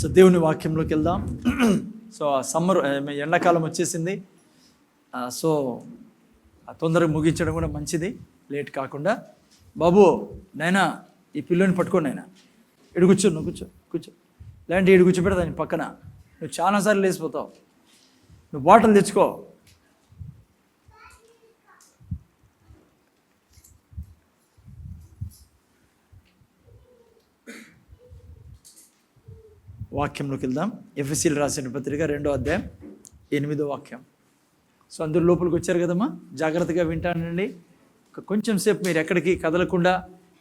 So దేవుని వాక్యంలోకి వెళ్దాం. సో సమ్మర్ ఎండాకాలం వచ్చేసింది. సో తొందరగా ముగించడం కూడా మంచిది, లేట్ కాకుండా. బాబు నైనా ఈ పిల్లని పట్టుకోండి, అయినా ఇడు కూర్చో, నువ్వు కూర్చో లేదంటే ఇడు కూర్చోబెడతా దాని పక్కన. నువ్వు చాలాసార్లు లేచిపోతావు. నువ్వు బాటిల్ తెచ్చుకో. వాక్యంలోకి వెళ్దాం. ఎఫెసీయులకు రాసిన పత్రిక 2వ అధ్యాయం 8వ వాక్యం. సో అందరూ లోపలికి వచ్చారు కదమ్మా, జాగ్రత్తగా వింటానండి. కొంచెం సేపు మీరు ఎక్కడికి కదలకుండా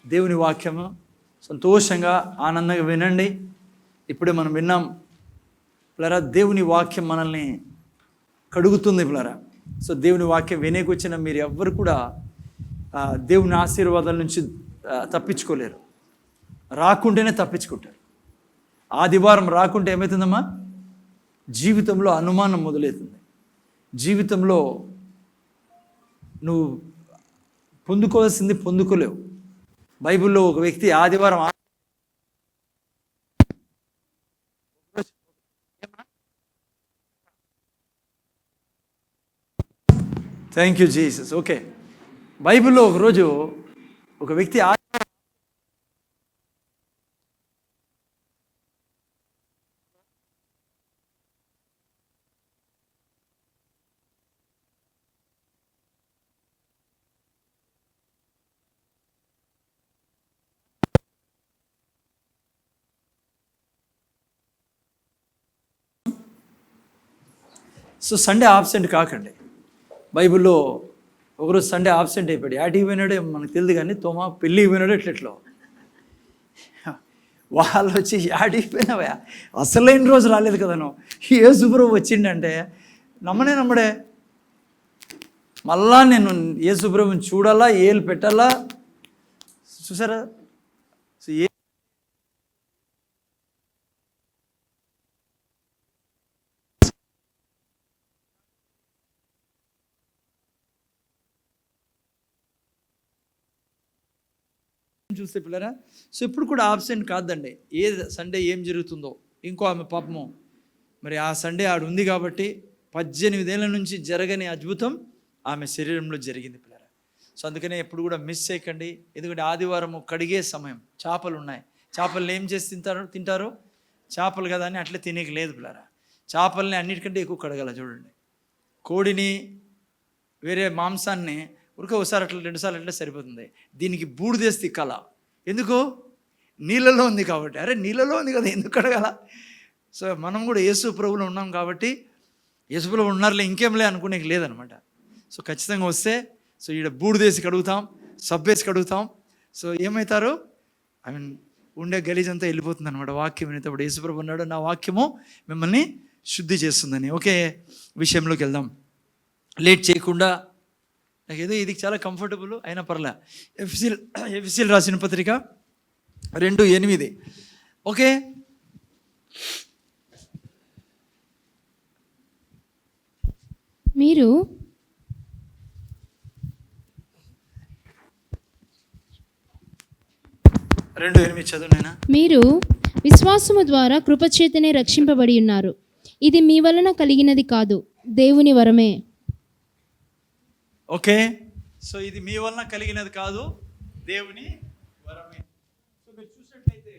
దేవుని వాక్యము సంతోషంగా ఆనందంగా వినండి. ఇప్పుడే మనం విన్నాం పిల్లరా, దేవుని వాక్యం మనల్ని కడుగుతుంది పిల్లరా. సో దేవుని వాక్యం వినేకి వచ్చిన మీరు ఎవ్వరు కూడా దేవుని ఆశీర్వాదాల నుంచి తప్పించుకోలేరు. రాకుంటేనే తప్పించుకుంటారు. ఆదివారం రాకుంటే ఏమవుతుందమ్మా, జీవితంలో అనుమానం మొదలవుతుంది. జీవితంలో నువ్వు పొందుకోవాల్సింది పొందుకోలేవు. బైబిల్లో ఒక వ్యక్తి ఆదివారం థ్యాంక్ యూ జీసస్. ఓకే, బైబిల్లో ఒకరోజు ఒక వ్యక్తి సో సండే ఆబ్సెంట్ కాకండి. బైబిల్లో ఒకరోజు సండే ఆబ్సెంట్ అయిపోయాడు. యాటికి పోయినాడో మనకు తెలియదు, కానీ తోమా పెళ్ళికి పోయినాడో ఎట్లెట్లో వాళ్ళు వచ్చి యాటికి పోయినావా, అసలైన రోజు రాలేదు కదా నువ్వు, యేసుప్రభు వచ్చిండంటే నమ్మడే. మళ్ళా నేను యేసుప్రభుని చూడాలా, ఏలు పెట్టాలా. చూసారా, సో చూస్తే పిల్లరా, సో ఇప్పుడు కూడా ఆబ్సెంట్ కాదండి. ఏ సండే ఏం జరుగుతుందో, ఇంకో ఆమె పాపము మరి ఆ సండే ఆడు ఉంది కాబట్టి 18 ఏళ్ళ నుంచి జరగని అద్భుతం ఆమె శరీరంలో జరిగింది పిల్లరా. సో అందుకనే ఎప్పుడు కూడా మిస్ చేయకండి. ఎందుకంటే ఆదివారం కడిగే సమయం. చేపలు ఉన్నాయి, చేపలను ఏం చేసి తింటారు చేపలు కదా అని అట్లే తినేకి లేదు పిల్లరా. చేపల్ని అన్నిటికంటే ఎక్కువ కడగాల. చూడండి, కోడిని వేరే మాంసాన్ని ఒకసారి అట్లా 2 సార్లు అట్లా సరిపోతుంది. దీనికి బూడిదేసి తిక్కాల. ఎందుకు? నీళ్ళలో ఉంది కాబట్టి. అరే నీళ్ళలో ఉంది కదా, ఎందుకు కడగాల? సో మనం కూడా యేసు ప్రభువులో ఉన్నాం కాబట్టి, యేసు ప్రభువు ఉన్నారులే ఇంకేంలే అనుకునేకి లేదనమాట. సో ఖచ్చితంగా వస్తే సో ఈడ బూడిదేసి కడుగుతాం, సబ్బేసి కడుగుతాం. సో ఏమవుతారు, ఐ మీన్ ఉండే గలీజ్ అంతా వెళ్ళిపోతుంది అనమాట. వాక్యం వినేటప్పుడు యేసు ప్రభు ఉన్నాడు, నా వాక్యము మిమ్మల్ని శుద్ధి చేస్తుందని. ఒకే విషయంలోకి వెళ్దాం లేట్ చేయకుండా. నాకు ఏదో ఇది చాలా కంఫర్టబుల్ అయినా పర్లే. ఎఫెసీయులకు రాసిన పత్రిక 2:8. ఓకే, మీరు చదువునైనా. మీరు విశ్వాసము ద్వారా కృపచేతనే రక్షింపబడి ఉన్నారు. ఇది మీ వలన కలిగినది కాదు, దేవుని వరమే. ఓకే, సో ఇది మీ వలన కలిగినది కాదు, దేవుని వరమే. సో మీరు చూసినట్లయితే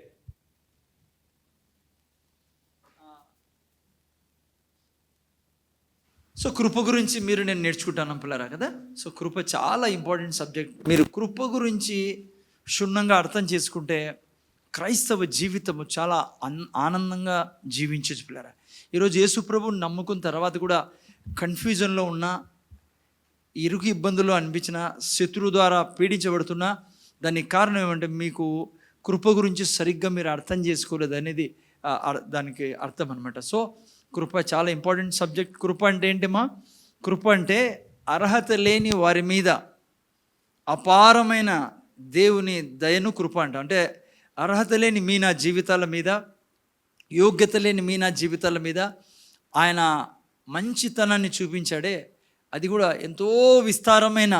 సో కృప గురించి నేను నేర్చుకుంటాను పిల్లరా కదా. సో కృప చాలా ఇంపార్టెంట్ సబ్జెక్ట్. మీరు కృప గురించి క్షుణ్ణంగా అర్థం చేసుకుంటే క్రైస్తవ జీవితము చాలా ఆనందంగా జీవించచ్చు పిల్లరా. ఈరోజు యేసు ప్రభువుని నమ్ముకున్న తర్వాత కూడా కన్ఫ్యూజన్లో ఉన్న, ఇరుకు ఇబ్బందులు అనిపించిన, శత్రువు ద్వారా పీడించబడుతున్నా, దానికి కారణం ఏమంటే మీకు కృప గురించి సరిగ్గా మీరు అర్థం చేసుకోలేదు అనేది దానికి అర్థం అనమాట. సో కృప చాలా ఇంపార్టెంట్ సబ్జెక్ట్. కృప అంటే ఏంటమ్మా? కృప అంటే అర్హత లేని వారి మీద అపారమైన దేవుని దయను కృప అంట. అంటే అర్హత లేని మీ నా జీవితాల మీద, యోగ్యత లేని మీ నా జీవితాల మీద ఆయన మంచితనాన్ని చూపించాడే, అది కూడా ఎంతో విస్తారమైన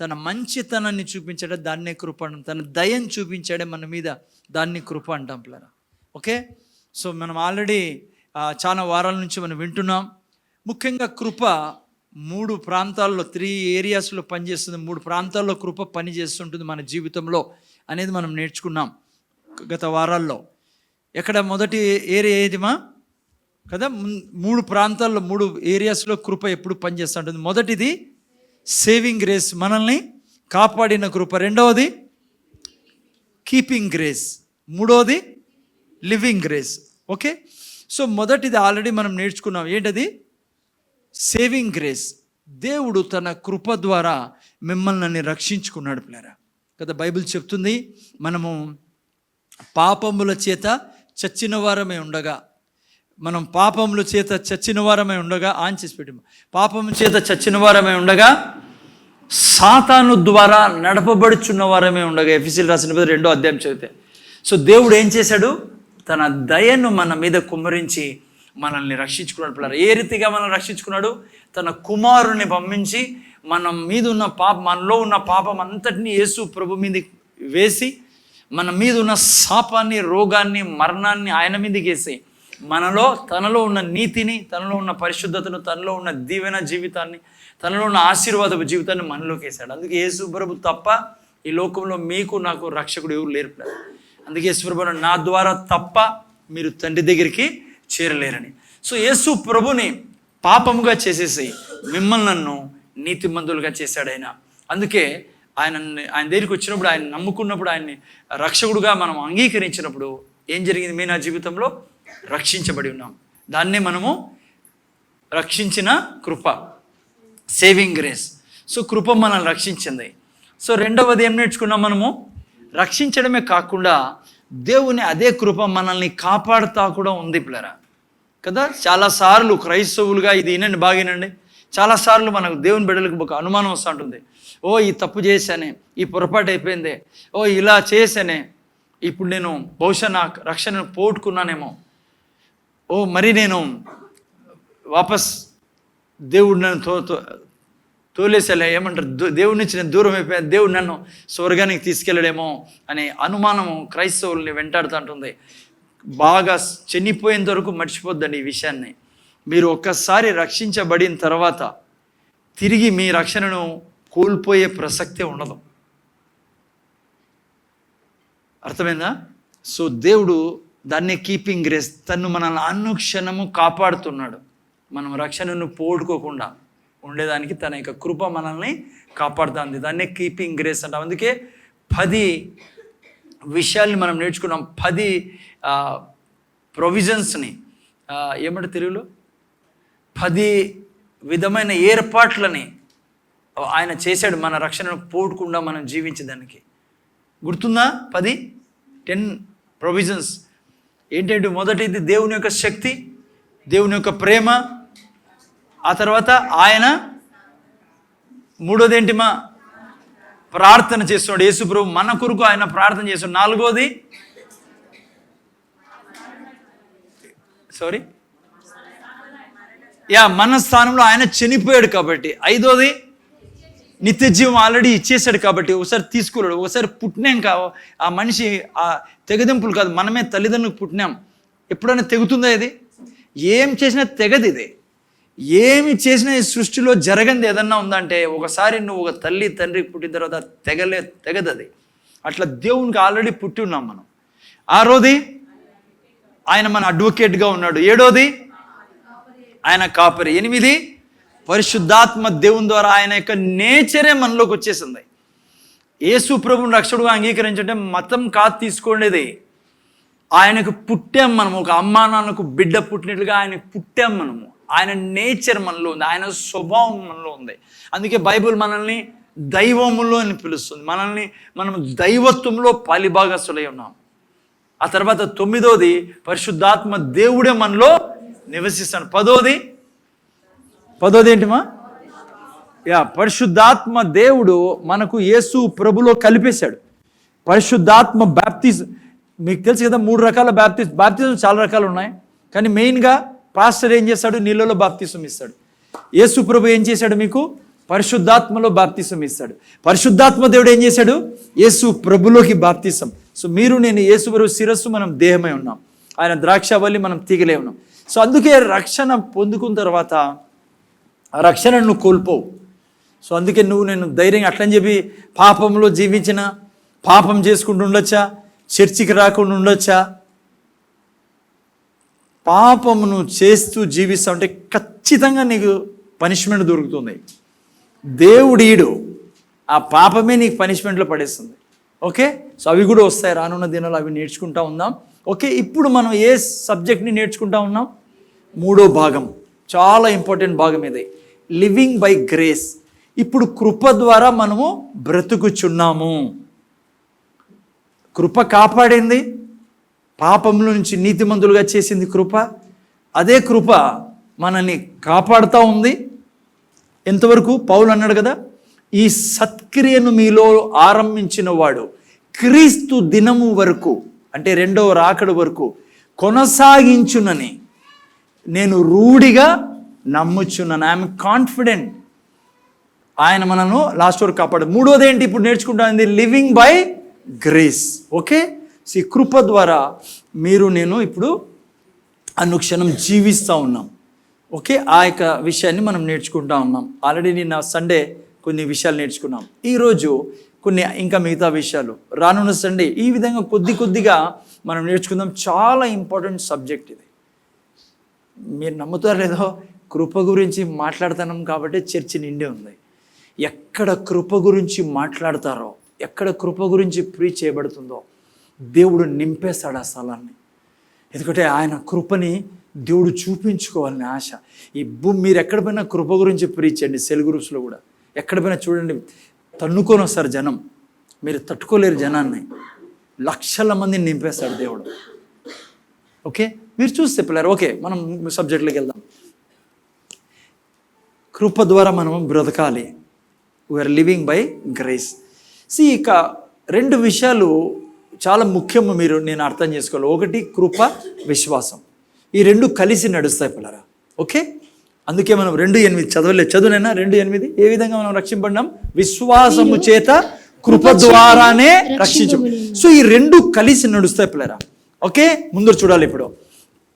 తన మంచితనాన్ని చూపించాడే, దాన్నే కృప అంటాం. తన దయను చూపించాడే మన మీద, దాన్ని కృప అంటాం పిల్లరా. ఓకే, సో మనం ఆల్రెడీ చాలా వారాల నుంచి మనం వింటున్నాం. ముఖ్యంగా కృప 3 ప్రాంతాల్లో 3 ఏరియాస్లో పనిచేస్తుంది. 3 ప్రాంతాల్లో కృప పని చేస్తుంటుంది మన జీవితంలో అనేది మనం నేర్చుకున్నాం గత వారాల్లో. ఎక్కడ మొదటి ఏరియా ఏదిమా కదా, 3 ప్రాంతాల్లో 3 ఏరియాస్లో కృప ఎప్పుడు పనిచేస్తుంటుంది. మొదటిది సేవింగ్ గ్రేస్, మనల్ని కాపాడిన కృప. రెండవది కీపింగ్ గ్రేస్. మూడవది లివింగ్ గ్రేస్. ఓకే, సో మొదటిది ఆల్రెడీ మనం నేర్చుకున్నాం. ఏంటది? Saving grace. దేవుడు తన కృప ద్వారా మిమ్మల్ని రక్షించుకున్నాడు పిల్లరా కదా. బైబిల్ చెప్తుంది, మనము పాపముల చేత చచ్చిన వారమే ఉండగా, మనం పాపముల చేత చచ్చిన వారమే ఉండగా చేసి పెట్టాము. పాపము చేత చచ్చిన వారమే ఉండగా సాతాను ద్వారా నడపబడుచున్న వారమే ఉండగా, ఎఫెసీయులకు రాసిన 2వ అధ్యాయం చదివితే. సో దేవుడు ఏం చేశాడు? తన దయను మన మీద కుమ్మరించి మనల్ని రక్షించుకున్నాడు పిల్లలు. ఏ రీతిగా మనల్ని రక్షించుకున్నాడు? తన కుమారుని పంపించి మనలో ఉన్న పాపం అంతటినీ యేసు ప్రభు మీద వేసి, మన మీద ఉన్న శాపాన్ని, రోగాన్ని, మరణాన్ని ఆయన మీదకి వేసి, తనలో ఉన్న నీతిని, తనలో ఉన్న పరిశుద్ధతను, తనలో ఉన్న దీవెన జీవితాన్ని, తనలో ఉన్న ఆశీర్వాదపు జీవితాన్ని మనలోకి వేశాడు. అందుకే యేసు ప్రభు తప్ప ఈ లోకంలో మీకు నాకు రక్షకుడు ఎవరు లేరు. అందుకే యేసు ప్రభు నా ద్వారా తప్ప మీరు తండ్రి దగ్గరికి చేరలేరని. సో యేసు ప్రభుని పాపముగా చేసేసి మిమ్మల్ని నీతిమంతులుగా చేశాడు ఆయన. అందుకే ఆయన దగ్గరికి వచ్చినప్పుడు, ఆయన నమ్ముకున్నప్పుడు, ఆయన్ని రక్షకుడుగా మనం అంగీకరించినప్పుడు ఏం జరిగింది? మీ నా జీవితంలో రక్షించబడి ఉన్నాం. దాన్నే మనము రక్షించిన కృప, సేవింగ్ గ్రేస్. సో కృప మనల్ని రక్షించింది. సో రెండవది ఏం నేర్చుకున్నాం? మనము రక్షించడమే కాకుండా దేవుని అదే కృప మనల్ని కాపాడుతా కూడా ఉంది పిల్లరా కదా. చాలాసార్లు క్రైస్తవులుగా ఇది వినండి, బాగా వినండి. చాలాసార్లు మనకు దేవుని బిడ్డలకు ఒక అనుమానం వస్తూ ఉంటుంది. ఓ ఈ తప్పు చేశానే, ఈ పొరపాటు అయిపోయిందే, ఓ ఇలా చేశానే, ఇప్పుడు నేను బహుశా నా రక్షణను పోగొట్టుకున్నానేమో, ఓ మరి నేను వాపస్ దేవుడు నన్ను తోలేసేలే, ఏమంటారు, దేవుడి నుంచి నేను దూరం అయిపోయాను, దేవుడు నన్ను స్వర్గానికి తీసుకెళ్ళడేమో అనే అనుమానము క్రైస్తవుల్ని వెంటాడుతుంటుంది. బాగా చనిపోయేంత వరకు మర్చిపోద్దండి ఈ విషయాన్ని. మీరు ఒక్కసారి రక్షించబడిన తర్వాత తిరిగి మీ రక్షణను కోల్పోయే ప్రసక్తే ఉండదు. అర్థమైందా? సో దేవుడు దాన్నే కీపింగ్ గ్రేస్, తను మనల్ని అనుక్షణము కాపాడుతున్నాడు. మనం రక్షణను పోగొట్టుకోకుండా ఉండేదానికి తన యొక్క కృప మనల్ని కాపాడుతుంది. దాన్నే కీపింగ్ గ్రేస్ అంటాం. అందుకే 10 విషయాల్ని మనం నేర్చుకున్నాం. 10 ప్రొవిజన్స్ని ఏమంటే తెలుగులో 10 విధమైన ఏర్పాట్లని ఆయన చేశాడు మన రక్షణను పోగొట్టకుండా మనం జీవించేదానికి. గుర్తుందా? 10 ప్రొవిజన్స్ ఏంటంటే, మొదటిది దేవుని యొక్క శక్తి, దేవుని యొక్క ప్రేమ. ఆ తర్వాత ఆయన, మూడోది ఏంటి? ప్రార్థన చేస్తున్నాడు. యేసు ప్రభు మన కొరకు ఆయన ప్రార్థన చేస్తున్నాడు. నాలుగోది మన స్థానంలో ఆయన చనిపోయాడు కాబట్టి. ఐదోది నిత్య జీవం ఆల్రెడీ ఇచ్చేసాడు కాబట్టి ఒకసారి తీసుకోలేడు. ఒకసారి పుట్టినాం ఆ మనిషి ఆ తెగదింపులు కాదు, మనమే తల్లిదండ్రులకు పుట్టినాం. ఎప్పుడైనా తెగుతుందా? ఇది ఏం చేసినా తెగదు. ఇది ఏమి చేసినా ఈ సృష్టిలో జరగంది ఏదన్నా ఉందంటే, ఒకసారి నువ్వు ఒక తల్లి తండ్రికి పుట్టిన తర్వాత తెగదు అది. అట్లా దేవునికి ఆల్రెడీ పుట్టి ఉన్నాం మనం. ఆరోది ఆయన మన అడ్వకేట్గా ఉన్నాడు. ఏడోది ఆయన కాపరి. 8 పరిశుద్ధాత్మ దేవుని ద్వారా ఆయన యొక్క నేచరే మనలోకి వచ్చేసింది. యేసు ప్రభువుని రక్షకుడుగా అంగీకరించంటే మతం కాదు తీసుకోండేది. ఆయనకు పుట్టాం మనం, ఒక అమ్మా నాన్నకు బిడ్డ పుట్టినట్లుగా ఆయనకు పుట్టాం మనము. ఆయన నేచర్ మనలో ఉంది, ఆయన స్వభావం మనలో ఉంది. అందుకే బైబిల్ మనల్ని దైవములో అని పిలుస్తుంది. మనం దైవత్వంలో పాలిభాగస్తులై ఉన్నాం. ఆ తర్వాత 9ది పరిశుద్ధాత్మ దేవుడే మనలో నివసిస్తాడు. 10ది ఏంటిమా? పరిశుద్ధాత్మ దేవుడు మనకు యేసు ప్రభులో కలిపేశాడు. పరిశుద్ధాత్మ బ్యాప్టిజం మీకు తెలుసు కదా, 3 రకాల బాప్తిజం చాలా రకాలు ఉన్నాయి. కానీ మెయిన్గా పాస్టర్ ఏం చేస్తాడు? నీళ్ళలో బాప్తిజం ఇస్తాడు. యేసు ప్రభు ఏం చేశాడు? మీకు పరిశుద్ధాత్మలో బాప్తిజం ఇస్తాడు. పరిశుద్ధాత్మ దేవుడు ఏం చేశాడు? యేసు ప్రభులోకి బాప్తిజం. సో నేను యేసు ప్రభు శిరస్సు, మనం దేహమై ఉన్నాం. ఆయన ద్రాక్షవల్లి, మనం తీగలే ఉన్నాం. సో అందుకే రక్షణ పొందుకున్న తర్వాత ఆ రక్షణను నువ్వు కోల్పోవు. సో అందుకే నేను ధైర్యంగా అట్లని చెప్పి పాపంలో జీవించిన, పాపం చేసుకుంటూ ఉండొచ్చా, చర్చికి రాకుండా ఉండొచ్చా? పాపమును చేస్తూ జీవిస్తూ ఉంటే ఖచ్చితంగా నీకు పనిష్మెంట్ దొరుకుతుంది. దేవుడీడు ఆ పాపమే నీకు పనిష్మెంట్లో పడేస్తుంది. ఓకే, సో అవి కూడా వస్తాయి రానున్న దినాలు, అవి నేర్చుకుంటూ ఉందాం. ఓకే, ఇప్పుడు మనం ఏ సబ్జెక్ట్ని నేర్చుకుంటా ఉన్నాం? 3వ భాగం, చాలా ఇంపార్టెంట్ భాగం ఇది, లివింగ్ బై గ్రేస్. ఇప్పుడు కృప ద్వారా మనము బ్రతుకుచున్నాము. కృప కాపాడింది, పాపంలో నుంచి నీతిమంతులుగా చేసింది కృప. అదే కృప మనల్ని కాపాడుతూ ఉంది. ఎంతవరకు? పౌలు అన్నాడు కదా, ఈ సత్క్రియను మీలో ఆరంభించిన వాడు క్రీస్తు దినము వరకు, అంటే 2వ రాకడ వరకు కొనసాగించునని నేను రూఢిగా నమ్ముచున్నాను. ఐఎమ్ కాన్ఫిడెంట్ ఆయన మనను లాస్ట్ వరకు కాపాడు. 3వది ఏంటి ఇప్పుడు నేర్చుకుంటాను? Living by grace. Okay, so ఈ కృప ద్వారా మీరు నేను ఇప్పుడు అనుక్షణం జీవిస్తూ ఉన్నాం. ఓకే, ఆ యొక్క విషయాన్ని మనం నేర్చుకుంటా ఉన్నాం. ఆల్రెడీ నిన్న సండే కొన్ని విషయాలు నేర్చుకున్నాం. ఈరోజు కొన్ని ఇంకా మిగతా విషయాలు, రానున్న సండే ఈ విధంగా కొద్దిగా మనం నేర్చుకుందాం. చాలా ఇంపార్టెంట్ సబ్జెక్ట్ ఇది. మీరు నమ్ముతారో లేదో, కృప గురించి మాట్లాడుతున్నాం కాబట్టి చర్చి నిండి ఉంది. ఎక్కడ కృప గురించి మాట్లాడతారో, ఎక్కడ కృప గురించి ప్రీచ్ చేయబడుతుందో దేవుడు నింపేస్తాడు ఆ స్థలాన్ని. ఎందుకంటే ఆయన కృపని దేవుడు చూపించుకోవాలని ఆశ. ఈ మీరు ఎక్కడ పోయినా కృప గురించి ప్రీచ్ చేయండి. సెల్ గ్రూప్స్లో కూడా ఎక్కడ పోయినా చూడండి, తన్నుకొని వస్తారు జనం. మీరు తట్టుకోలేరు జనాన్ని. లక్షల మందిని నింపేస్తాడు దేవుడు. ఓకే, మీరు చూస్తే పిల్లలు. ఓకే, మనం సబ్జెక్ట్లోకి వెళ్దాం. కృప ద్వారా మనం బ్రతకాలి. We are living by grace. ఇక 2 విషయాలు చాలా ముఖ్యము, నేను అర్థం చేసుకోవాలి. ఒకటి కృప, విశ్వాసం. ఈ 2 కలిసి నడుస్తాయి పిల్లరా. ఓకే, అందుకే మనం 2:8 చదువునైనా 2:8 ఏ విధంగా మనం రక్షింపడినాం? విశ్వాసము చేత కృప ద్వారానే రక్షించు. సో ఈ 2 కలిసి నడుస్తాయి పిల్లరా. ఓకే, ముందు చూడాలి ఇప్పుడు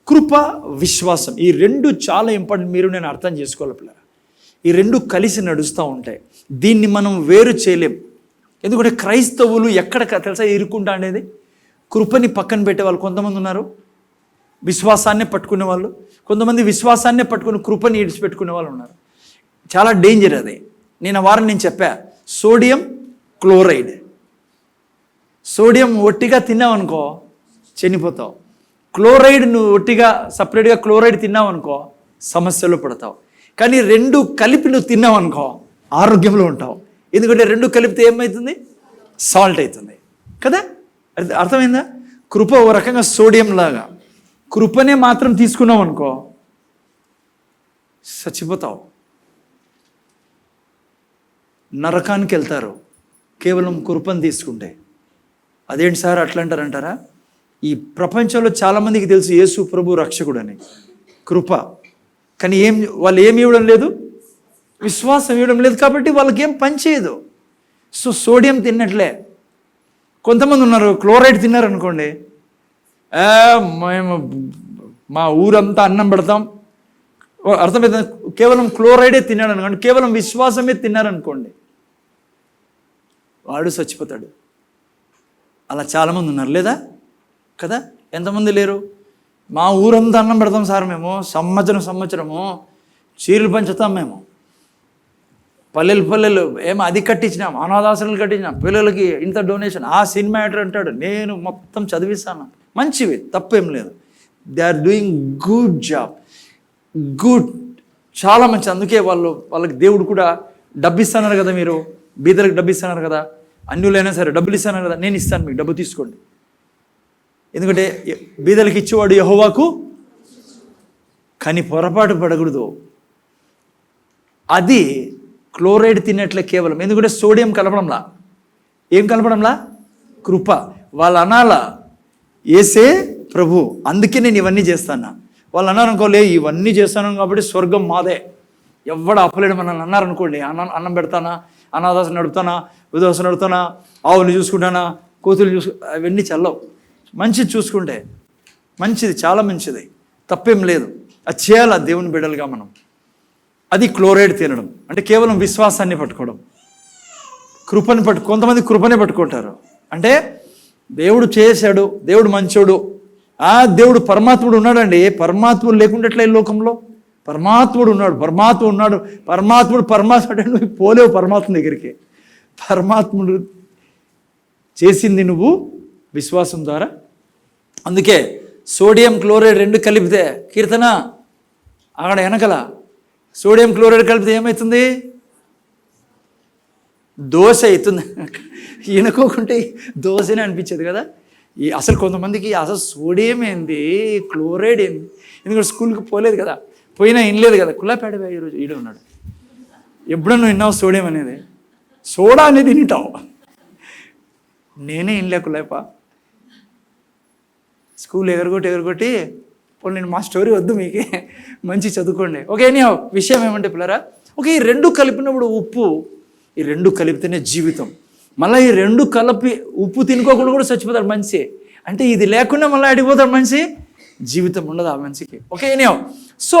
కృప, విశ్వాసం. ఈ 2 చాలా ఇంపార్టెంట్, నేను అర్థం చేసుకోవాలి పిల్లరా. ఈ 2 కలిసి నడుస్తూ ఉంటాయి. దీన్ని మనం వేరు చేయలేం. ఎందుకంటే క్రైస్తవులు ఎక్కడ తెలుసా ఇరుక్కుంటా అనేది? కృపని పక్కన పెట్టేవాళ్ళు కొంతమంది ఉన్నారు, విశ్వాసాన్నే పట్టుకునే వాళ్ళు. కొంతమంది విశ్వాసాన్నే పట్టుకుని కృపని ఇడిచిపెట్టుకునే వాళ్ళు ఉన్నారు. చాలా డేంజర్ అది. నేను చెప్పా, సోడియం క్లోరైడ్. సోడియం ఒట్టిగా తిన్నావనుకో చనిపోతావు. క్లోరైడ్ నువ్వు ఒట్టిగా సపరేట్గా క్లోరైడ్ తిన్నావనుకో సమస్యలో పడతావు. కానీ 2 కలిపి నువ్వు తిన్నావనుకో ఆరోగ్యంలో ఉంటావు. ఎందుకంటే 2 కలిపితే ఏమవుతుంది? సాల్ట్ అవుతుంది కదా. అర్థమైందా? కృప ఓ రకంగా సోడియం లాగా. కృపనే మాత్రం తీసుకున్నావు అనుకో చచ్చిపోతావు, నరకానికి వెళ్తారు కేవలం కృపను తీసుకుంటే. అదేంటి సార్ అట్లా అంటారంటారా? ఈ ప్రపంచంలో చాలామందికి తెలుసు యేసు ప్రభు రక్షకుడని, కృప. కానీ వాళ్ళు ఏమి ఇవ్వడం లేదు, విశ్వాసం ఇవ్వడం లేదు. కాబట్టి వాళ్ళకి ఏం పని చేయదు. సో సోడియం తిన్నట్లే. కొంతమంది ఉన్నారు క్లోరైడ్ తిన్నారనుకోండి, మేము మా ఊరంతా అన్నం పెడతాం. అర్థమవుతుంది? కేవలం క్లోరైడే తిన్నాడు అనుకోండి, కేవలం విశ్వాసమే తిన్నారనుకోండి, వాడు చచ్చిపోతాడు. అలా చాలామంది ఉన్నారు లేదా కదా? ఎంతమంది లేరు? మా ఊరంతా అన్నం పెడతాం సార్, మేము సంవత్సరము చీరలు పంచుతాం, మేము పల్లెలు ఏమో అది కట్టించినాం, అనాథాశ్రమాలు కట్టించినాం, పిల్లలకి ఇంత డొనేషన్. ఆ సినిమా యాక్టర్ అంటాడు నేను మొత్తం చదివిస్తాను. మంచివి, తప్పేం లేదు. They are doing good job, good, చాలా మంచి. అందుకే వాళ్ళకి దేవుడు కూడా డబ్బు ఇస్తున్నారు కదా. మీరు బీదలకు డబ్బు ఇస్తున్నారు కదా, అన్యులైనా సరే డబ్బులు ఇస్తున్నారు కదా. నేను ఇస్తాను, మీకు డబ్బు తీసుకోండి. ఎందుకంటే బీదలకు ఇచ్చేవాడు యెహోవాకు. కానీ పొరపాటు పడకూడదు. అది క్లోరైడ్ తిన్నట్లే కేవలం. ఎందుకంటే సోడియం కలపడంలా. ఏం కలపడంలా? కృప. వాళ్ళు అనాలా యేసే ప్రభు, అందుకే నేను ఇవన్నీ చేస్తాను. వాళ్ళు అన్నారనుకోలే ఇవన్నీ చేస్తాను కాబట్టి స్వర్గం మాదే, ఎవడు ఆపలేడు మనల్ని అన్నారనుకోండి. అన్నం పెడతానా, అనాథాశ్రమం నడుపుతానా, విధవాసం నడుపుతానా, ఆవులు చూసుకుంటానా, కోతులు అవన్నీ చల్లవు. మంచిది చూసుకుంటే మంచిది, చాలా మంచిది, తప్పేం లేదు. అది చేయాలి దేవుని బిడ్డలుగా మనం. అది క్లోరైడ్ తినడం అంటే కేవలం విశ్వాసాన్ని పట్టుకోవడం, కృపని కొంతమంది కృపనే పట్టుకుంటారు. అంటే దేవుడు చేశాడు, దేవుడు మంచోడు, దేవుడు పరమాత్ముడు ఉన్నాడండి. పరమాత్ముడు లేకుండాట్లే ఈ లోకంలో పరమాత్ముడు ఉన్నాడు. పరమాత్ముడు నువ్వు పోలేవు పరమాత్మ దగ్గరికి. పరమాత్ముడు చేసింది నువ్వు విశ్వాసం ద్వారా. అందుకే సోడియం క్లోరైడ్ 2 కలిపితే, కీర్తన అక్కడ వెనకల సోడియం క్లోరైడ్ కలిపితే ఏమవుతుంది? దోశ అవుతుంది. ఈనుకోకుంటే దోశనే అనిపించేది కదా. అసలు కొంతమందికి అసలు సోడియం ఏంది, క్లోరైడ్ ఏంది, ఎందుకంటే స్కూల్కి పోలేదు కదా, పోయినా వినలేదు కదా. కులాపేడ ఈరోజు ఈడే ఉన్నాడు. ఎప్పుడన్నా విన్నావు సోడియం అనేది? సోడా అనేది వింటావు, నేనే వినలే కులాప. స్కూల్ ఎగరగొట్టి ఇప్పుడు నేను మా స్టోరీ వద్దు, మీకే మంచి చదువుకోండి. ఓకే, నీ విషయం ఏమంటే పిల్లరా, ఓకే, ఈ 2 కలిపినప్పుడు ఉప్పు, ఈ 2 కలిపితేనే జీవితం. మళ్ళీ ఈ 2 కలిపి ఉప్పు తినుకోకుండా కూడా చచ్చిపోతాడు మనిషి. అంటే ఇది లేకుండా మళ్ళీ అడిగిపోతాడు మనిషి, జీవితం ఉండదు ఆ మనిషికి. ఓకే, నీ సో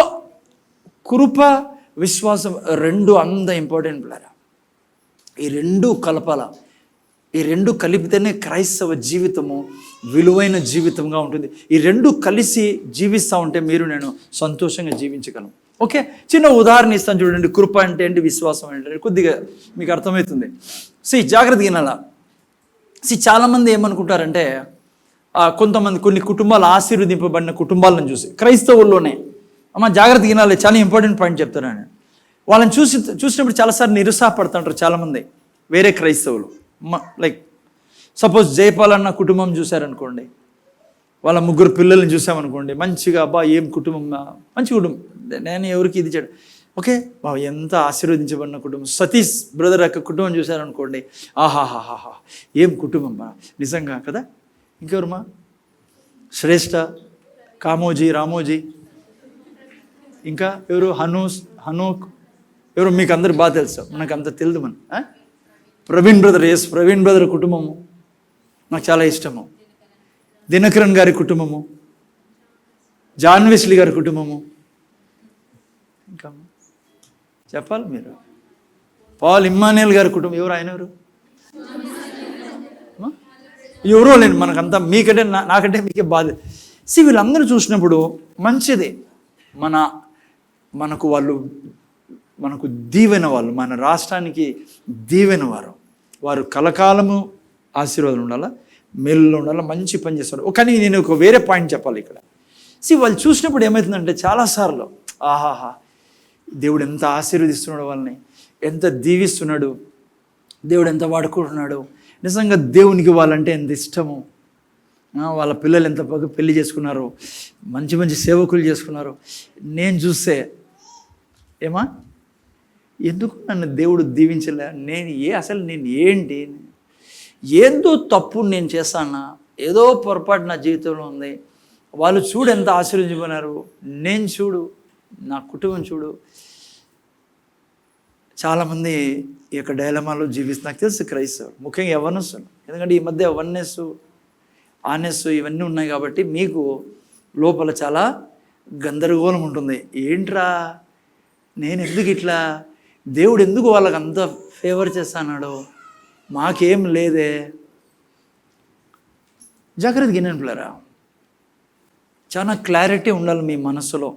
కృప, విశ్వాసం 2 అంత ఇంపార్టెంట్ పిల్లరా. ఈ 2 కలపాల. ఈ 2 కలిపితేనే క్రైస్తవ జీవితము విలువైన జీవితంగా ఉంటుంది. ఈ 2 కలిసి జీవిస్తూ ఉంటే మీరు నేను సంతోషంగా జీవించగలం. ఓకే, చిన్న ఉదాహరణ ఇస్తాను చూడండి. కృప అంటే ఏంటి, విశ్వాసం అంటే కొద్దిగా మీకు అర్థమవుతుంది. జాగ్రత్తగా వినాలా. చాలామంది ఏమనుకుంటారంటే, కొన్ని కుటుంబాలు ఆశీర్వదింపబడిన కుటుంబాలను చూసి, క్రైస్తవుల్లోనే, అమ్మ జాగ్రత్తగా వినాలి, చాలా ఇంపార్టెంట్ పాయింట్ చెప్తాను నేను. వాళ్ళని చూసినప్పుడు చాలాసార్లు నిరుత్సాహపడుతుంటారు చాలామంది వేరే క్రైస్తవులు. లైక్ సపోజ్ జయపాల్ అన్న కుటుంబం చూశారనుకోండి, వాళ్ళ 3 పిల్లల్ని చూసామనుకోండి, మంచిగా అబ్బా ఏం కుటుంబం, మంచి కుటుంబం, నేను ఎవరికి ఇది చేయడం, ఓకే బాబు ఎంత ఆశీర్వదించబడిన కుటుంబం. సతీష్ బ్రదర్ యొక్క కుటుంబం చూశారనుకోండి, ఆహాహాహా ఏం కుటుంబం నిజంగా కదా. ఇంకెవరుమా, శ్రేష్ఠ, కామోజీ, రామోజీ, ఇంకా ఎవరు, హనూక్, ఎవరు మీకు అందరు బాగా తెలుసు, మనకు అంత తెలియదు. ప్రవీణ్ బ్రదర్ కుటుంబము నాకు చాలా ఇష్టము. దినకరన్ గారి కుటుంబము, జాన్ వెస్లీ గారి కుటుంబము, ఇంకా చెప్పాలి మీరు, పాల్ ఇమ్మానుయేల్ గారి కుటుంబం. ఎవరు ఆయన? ఎవరో లేండి, మనకంతా మీకంటే నాకంటే మీకే బాధ. వీళ్ళందరూ చూసినప్పుడు మంచిది, మనకు దీవెన వాళ్ళు, మన రాష్ట్రానికి దీవెన వారు కలకాలము ఆశీర్వాదం ఉండాలా, మేలులో ఉండాలా, మంచి పని చేస్తారు. కానీ నేను ఒక వేరే పాయింట్ చెప్పాలి ఇక్కడ. వాళ్ళు చూసినప్పుడు ఏమవుతుందంటే చాలాసార్లు ఆహాహా దేవుడు ఎంత ఆశీర్వదిస్తున్నాడు, వాళ్ళని ఎంత దీవిస్తున్నాడు, దేవుడు ఎంత వాడుకుంటున్నాడు, నిజంగా దేవునికి వాళ్ళంటే ఎంత ఇష్టము, వాళ్ళ పిల్లలు ఎంత పెళ్లి చేసుకున్నారు, మంచి మంచి సేవకులు చేసుకున్నారు. నేను చూస్తే ఏమా ఎందుకు నన్ను దేవుడు దీవించలే, అసలు నేను ఏంటి, ఏదో తప్పు నేను చేస్తానా, ఏదో పొరపాటు నా జీవితంలో ఉంది. వాళ్ళు చూడు ఎంత ఆశీర్వదించుకున్నారు, నేను చూడు, నా కుటుంబం చూడు. చాలామంది ఈ యొక్క డైలమాలో జీవిస్తారు. నాకు తెలుసు క్రైస్తవులు, ముఖ్యంగా యవ్వనస్తులు, ఎందుకంటే ఈ మధ్య వన్నెస్ ఆనెస్ ఇవన్నీ ఉన్నాయి కాబట్టి మీకు లోపల చాలా గందరగోళం ఉంటుంది. ఏంట్రా నేను ఎందుకు ఇట్లా, దేవుడు ఎందుకు వాళ్ళకి అంత ఫేవర్ చేస్తాడు, మాకేం లేదే. జాగ్రత్తగా వినండి పిల్లరా, చాలా క్లారిటీ ఉండాలి మీ మనస్సులో.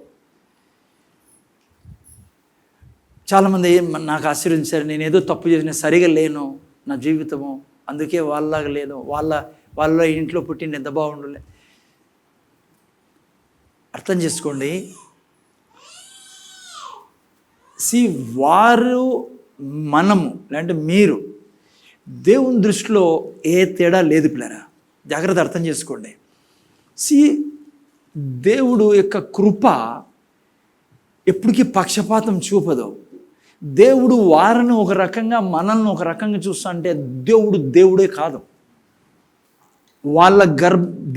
చాలామంది నాకు ఆశీర్వదించారు, నేను ఏదో తప్పు చేసిన, సరిగా లేను నా జీవితము, అందుకే వాళ్ళలాగా లేదు, వాళ్ళ ఇంట్లో పుట్టింది ఎంత బాగుండలే. అర్థం చేసుకోండి. వారు, మనము, లేదంటే మీరు దేవుని దృష్టిలో ఏ తేడా లేదు పిల్లరా, జాగ్రత్త అర్థం చేసుకోండి. దేవుడు యొక్క కృప ఎప్పటికీ పక్షపాతం చూపదు. దేవుడు వారిని ఒక రకంగా, మనల్ని ఒక రకంగా చూస్తా అంటే దేవుడే కాదు.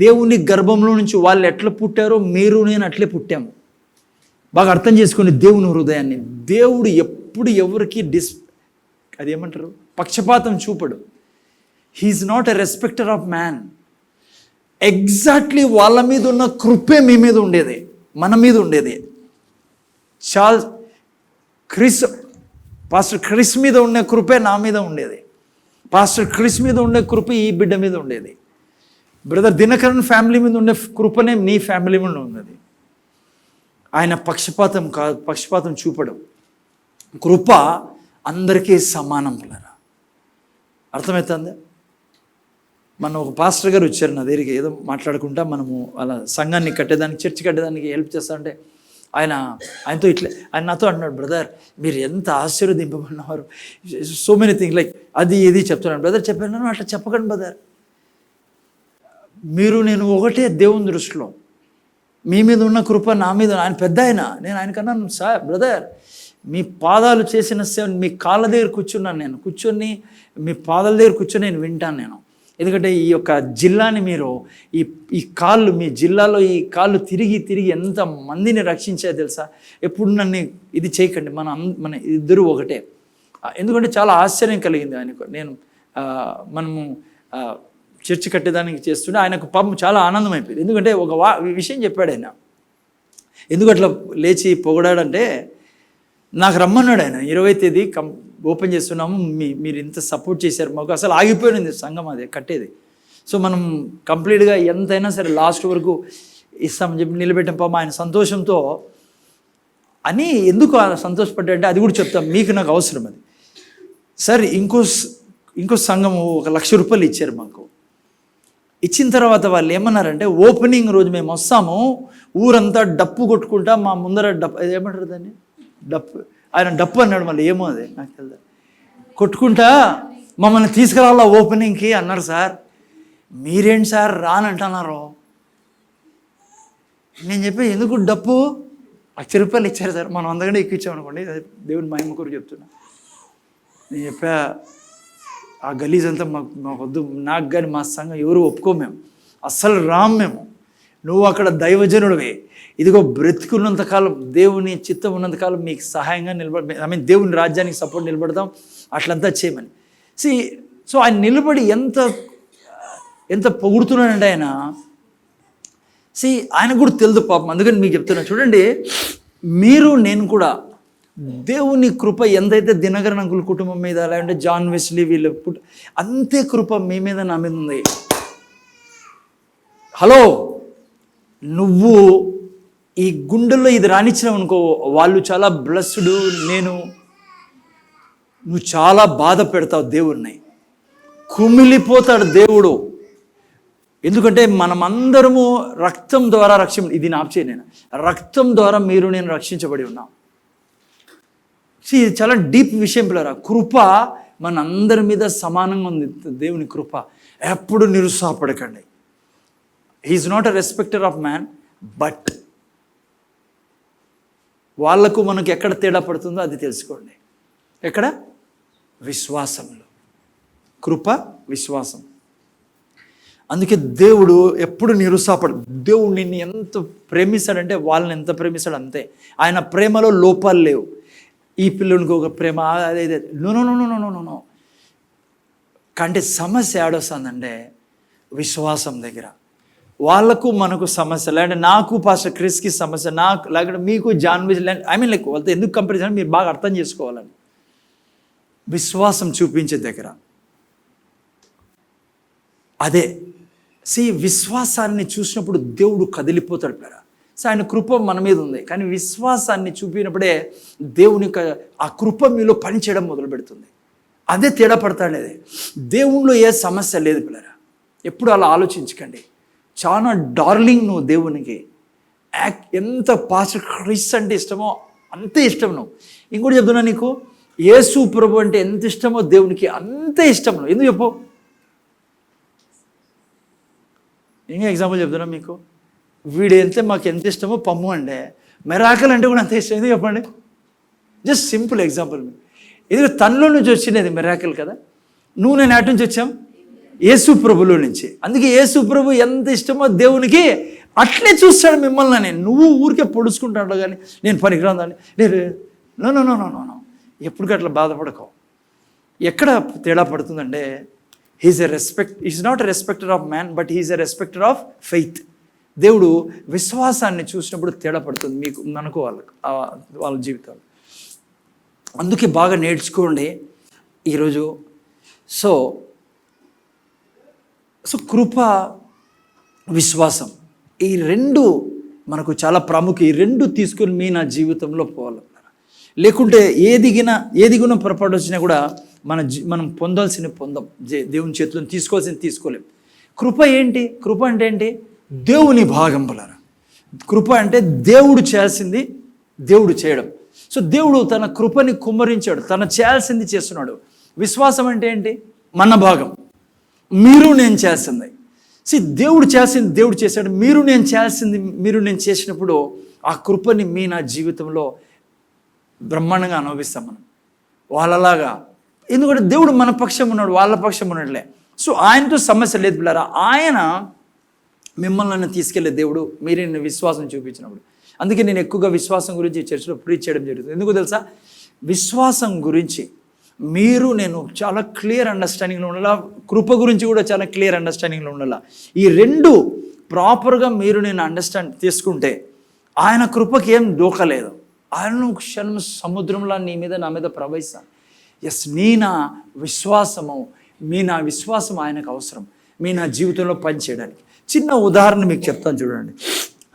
దేవుని గర్భంలో నుంచి వాళ్ళు ఎట్లా పుట్టారో మీరు నేను అట్లే పుట్టాము. బాగా అర్థం చేసుకుని దేవుని హృదయాన్ని. దేవుడు ఎప్పుడు ఎవరికి అదేమంటారు, పక్షపాతం చూపడు. He's not a respecter of man. Exactly వాళ్ళ మీద ఉన్న కృపే మీ మీద ఉండేది, మన మీద ఉండేది. పాస్టర్ క్రిస్ మీద ఉండే కృపే నా మీద ఉండేది. పాస్టర్ క్రిస్ మీద ఉండే కృప ఈ బిడ్డ మీద ఉండేది. బ్రదర్ దినకరన్ ఫ్యామిలీ మీద ఉండే కృపనే నీ ఫ్యామిలీ మీద ఉన్నది. ఆయన పక్షపాతం చూపడం. కృప అందరికీ సమానం పిల్లరా. అర్థమవుతుందా? మన ఒక పాస్టర్ గారు వచ్చారు నా దగ్గరికి, ఏదో మాట్లాడుకుంటా మనము అలా సంఘాన్ని కట్టేదానికి, చర్చి కట్టేదానికి హెల్ప్ చేస్తా అంటే ఆయనతో ఆయన నాతో అన్నాడు, బ్రదర్ మీరు ఎంత ఆశీర్వదింపబడినవారు, సో మెనీ థింగ్స్ లైక్ అది ఇది చెప్తున్నాను. బ్రదర్ చెప్పాను, అట్లా చెప్పకండి బ్రదర్, మీరు నేను ఒకటే దేవుని దృష్టిలో. మీ మీద ఉన్న కృప నా మీద. ఆయన పెద్ద నేను ఆయనకన్నాను, సార్ బ్రదర్ మీ పాదాలు చేసిన సేవ, మీ కాళ్ళ దగ్గర కూర్చున్నాను నేను, కూర్చొని మీ పాదాల దగ్గర కూర్చొని నేను వింటాను నేను. ఎందుకంటే ఈ యొక్క జిల్లాని మీరు ఈ కాళ్ళు, మీ జిల్లాలో ఈ కాళ్ళు తిరిగి ఎంత మందిని రక్షించాయో తెలుసా. ఎప్పుడు నన్ను ఇది చేయకండి, మన ఇద్దరు ఒకటే. ఎందుకంటే చాలా ఆశ్చర్యం కలిగింది ఆయనకు. మనము చర్చి కట్టేదానికి చేస్తుంటే ఆయనకు పాపం చాలా ఆనందం అయిపోయింది. ఎందుకంటే ఒక విషయం చెప్పాడు ఆయన. ఎందుకు అట్లా లేచి పొగడాడంటే, నాకు రమ్మన్నాడు ఆయన, 20వ తేదీ ఓపెన్ చేస్తున్నాము, మీరు ఇంత సపోర్ట్ చేశారు మాకు, అసలు ఆగిపోయింది సంఘం అది కట్టేది. సో మనం కంప్లీట్గా ఎంతైనా సరే లాస్ట్ వరకు ఇస్తామని చెప్పి నిలబెట్టాం. పాపం ఆయన సంతోషంతో అని ఎందుకు సంతోషపడ్డాడంటే అది కూడా చెప్తాం, మీకు నాకు అవసరం అది. సార్ ఇంకో సంఘము 1,00,000 రూపాయలు ఇచ్చారు మాకు. ఇచ్చిన తర్వాత వాళ్ళు ఏమన్నారంటే, ఓపెనింగ్ రోజు మేము వస్తాము, ఊరంతా డప్పు కొట్టుకుంటా, మా ముందర డప్పు ఏమంటారు దాన్ని, డప్పు, ఆయన డప్పు అన్నాడు, మళ్ళీ ఏమో అదే నాకు తెలియదు, కొట్టుకుంటా మమ్మల్ని తీసుకురావాలా ఓపెనింగ్కి అన్నారు. సార్ మీరేంటి సార్ రానంటున్నారు. నేను చెప్పి ఎందుకు డప్పు, 1,00,000 రూపాయలు ఇచ్చారు సార్, మనం అందరికంటే ఎక్కువ ఇచ్చామనుకోండి, దేవుని మహిమ కొరకు చెప్తున్నా. నేను చెప్పా, ఆ గలీజ్ అంతా మాకు వద్దు, నాకు కానీ మా సంఘం ఎవరు ఒప్పుకోము, మేము అస్సలు రాము మేము. నువ్వు అక్కడ దైవజనుడివి, ఇదిగో బ్రతికున్నంతకాలం, దేవుని చిత్తం ఉన్నంతకాలం మీకు సహాయంగా దేవుని రాజ్యానికి సపోర్ట్ నిలబడతాం, అట్లంతా చేయమని. సో ఆయన నిలబడి ఎంత పొగుడుతున్నాడంటే ఆయన, ఆయన కూడా తెలుదు పాపం. అందుకని మీకు చెప్తున్నా చూడండి, మీరు నేను కూడా దేవుని కృప ఎంతైతే దినకరన్ అంకుల్ కుటుంబం మీద, లేదంటే జాన్ వెస్లీ వీళ్ళు అంతే కృప మీ మీద నా మీద ఉంది. హలో, నువ్వు ఈ గుండెల్లో ఇది రానిచ్చినావు అనుకో, వాళ్ళు చాలా బ్లెస్డ్, నువ్వు చాలా బాధ పెడతావు దేవుడిని, కుమిలిపోతాడు దేవుడు. ఎందుకంటే మనమందరము రక్తం ద్వారా ఇది నాప్చే, నేను రక్తం ద్వారా మీరు నేను రక్షించబడి ఉన్నాం. ఇది చాలా డీప్ విషయం పిల్లరా. కృప మన అందరి మీద సమానంగా ఉంది, దేవుని కృప. ఎప్పుడు నిరుత్సాహపడకండి. He's not a respecter of man, but వాళ్లకు మనకు ఎక్కడ తేడా పడుతుందో అది తెలుసుకోండి. ఎక్కడ? విశ్వాసంలో. కృప, విశ్వాసం. అందుకే దేవుడు ఎప్పుడు నిరుత్సాహపడు. దేవుడు నిన్ను ఎంత ప్రేమిస్తాడంటే వాళ్ళని ఎంత ప్రేమిస్తాడు అంతే. ఆయన ప్రేమలో లోపాలు లేవు. ఈ పిల్లనికి ఒక ప్రేమ అదే నో. కంటే సమస్య ఏడొస్తుందంటే విశ్వాసం దగ్గర. వాళ్ళకు మనకు సమస్య, లేదంటే నాకు పాస్టర్ క్రిస్కి సమస్య, నాకు లేకపోతే మీకు జాన్ విజ్, లైక్ వాళ్ళతో ఎందుకు కంపారిజన్ మీరు బాగా అర్థం చేసుకోవాలని. విశ్వాసం చూపించే దగ్గర అదే. విశ్వాసాన్ని చూసినప్పుడు దేవుడు కదిలిపోతాడు పేరా. ఆయన కృప మన మీద ఉంది, కానీ విశ్వాసాన్ని చూపినప్పుడే దేవుని ఆ కృప మీలో పనిచేయడం మొదలు పెడుతుంది. అదే తేడా పడతాడేది. దేవుణ్ణిలో ఏ సమస్య లేదు పిల్లరా, ఎప్పుడు అలా ఆలోచించకండి. చాలా డార్లింగ్ నువ్వు దేవునికి. ఎంత పాస్టర్ క్రిస్ అంటే ఇష్టమో అంతే ఇష్టం నువ్వు. ఇంకోటి చెప్తున్నా, నీకు యేసు ప్రభు అంటే ఎంత ఇష్టమో దేవునికి అంతే ఇష్టం నువ్వు. ఎందుకు చెప్పు? ఇంకా ఎగ్జాంపుల్ చెప్తున్నా మీకు. వీడు మాకు ఎంత ఇష్టమో పమ్ము అంటే, మెరాకల్ అంటే కూడా అంత ఇష్టం. ఎందుకు చెప్పండి? Just simple example. ఇది తనలో నుంచి వచ్చినది మెరాకల్ కదా. నువ్వు నేను అటు నుంచి వచ్చాం, యేసు ప్రభులో నుంచి. అందుకే యేసు ప్రభు ఎంత ఇష్టమో దేవునికి అట్లే చూస్తాడు మిమ్మల్ని. నువ్వు ఊరికే పొడుచుకుంటాడు కానీ నేను పనికిరాదని నో. ఎప్పటికీ అట్లా బాధపడకో. ఎక్కడ తేడా పడుతుందంటే is not a respecter of man, but he's a respecter of faith. దేవుడు విశ్వాసాన్ని చూసినప్పుడు తేడా పడుతుంది మీకు, మనకు, వాళ్ళ జీవితాలు. అందుకే బాగా నేర్చుకోండి ఈరోజు. సో కృప, విశ్వాసం, ఈ రెండు మనకు చాలా ప్రాముఖ్యం. ఈ రెండు తీసుకొని మీ నా జీవితంలో పోవాలి. లేకుంటే ఏది గుణం పొరపాటు వచ్చినా కూడా మనం పొందాల్సిన పొందాం, దేవుని చేతులను తీసుకోవాల్సింది తీసుకోలేం. కృప ఏంటి? కృప అంటే ఏంటి? దేవుని భాగం వలన. కృప అంటే దేవుడు చేయాల్సింది దేవుడు చేయడం. సో దేవుడు తన కృపని కుమ్మరించాడు, తను చేయాల్సింది చేస్తున్నాడు. విశ్వాసం అంటే ఏంటి? మన భాగం, మీరు నేను చేయాల్సింది. దేవుడు చేయాల్సింది దేవుడు చేశాడు, మీరు నేను చేయాల్సింది నేను చేసినప్పుడు ఆ కృపని మీ నా జీవితంలో బ్రహ్మాండంగా అనుభవిస్తాం మనం వాళ్ళలాగా. ఎందుకంటే దేవుడు మన పక్షం ఉన్నాడు, వాళ్ళ పక్షం ఉన్నట్లే. సో ఆయనతో సమస్య లేదు పిల్లరా. ఆయన మిమ్మల్ని తీసుకెళ్లే దేవుడు, మీరే విశ్వాసం చూపించినప్పుడు. అందుకే నేను ఎక్కువగా విశ్వాసం గురించి చర్చలో ప్రీచ్ చేయడం జరుగుతుంది. ఎందుకు తెలుసా? విశ్వాసం గురించి నేను చాలా క్లియర్ అండర్స్టాండింగ్లో ఉండాలా, కృప గురించి కూడా చాలా క్లియర్ అండర్స్టాండింగ్లో ఉండాలా. ఈ రెండు ప్రాపర్గా నేను అండర్స్టాండ్ చేసుకుంటే ఆయన కృపకి ఏం దోకలేదు. ఆయన క్షణం సముద్రంలో నీ మీద నా మీద ప్రవహిస్తాను. నా విశ్వాసం ఆయనకు అవసరం, నా జీవితంలో పనిచేయడానికి. చిన్న ఉదాహరణ మీకు చెప్తాను చూడండి.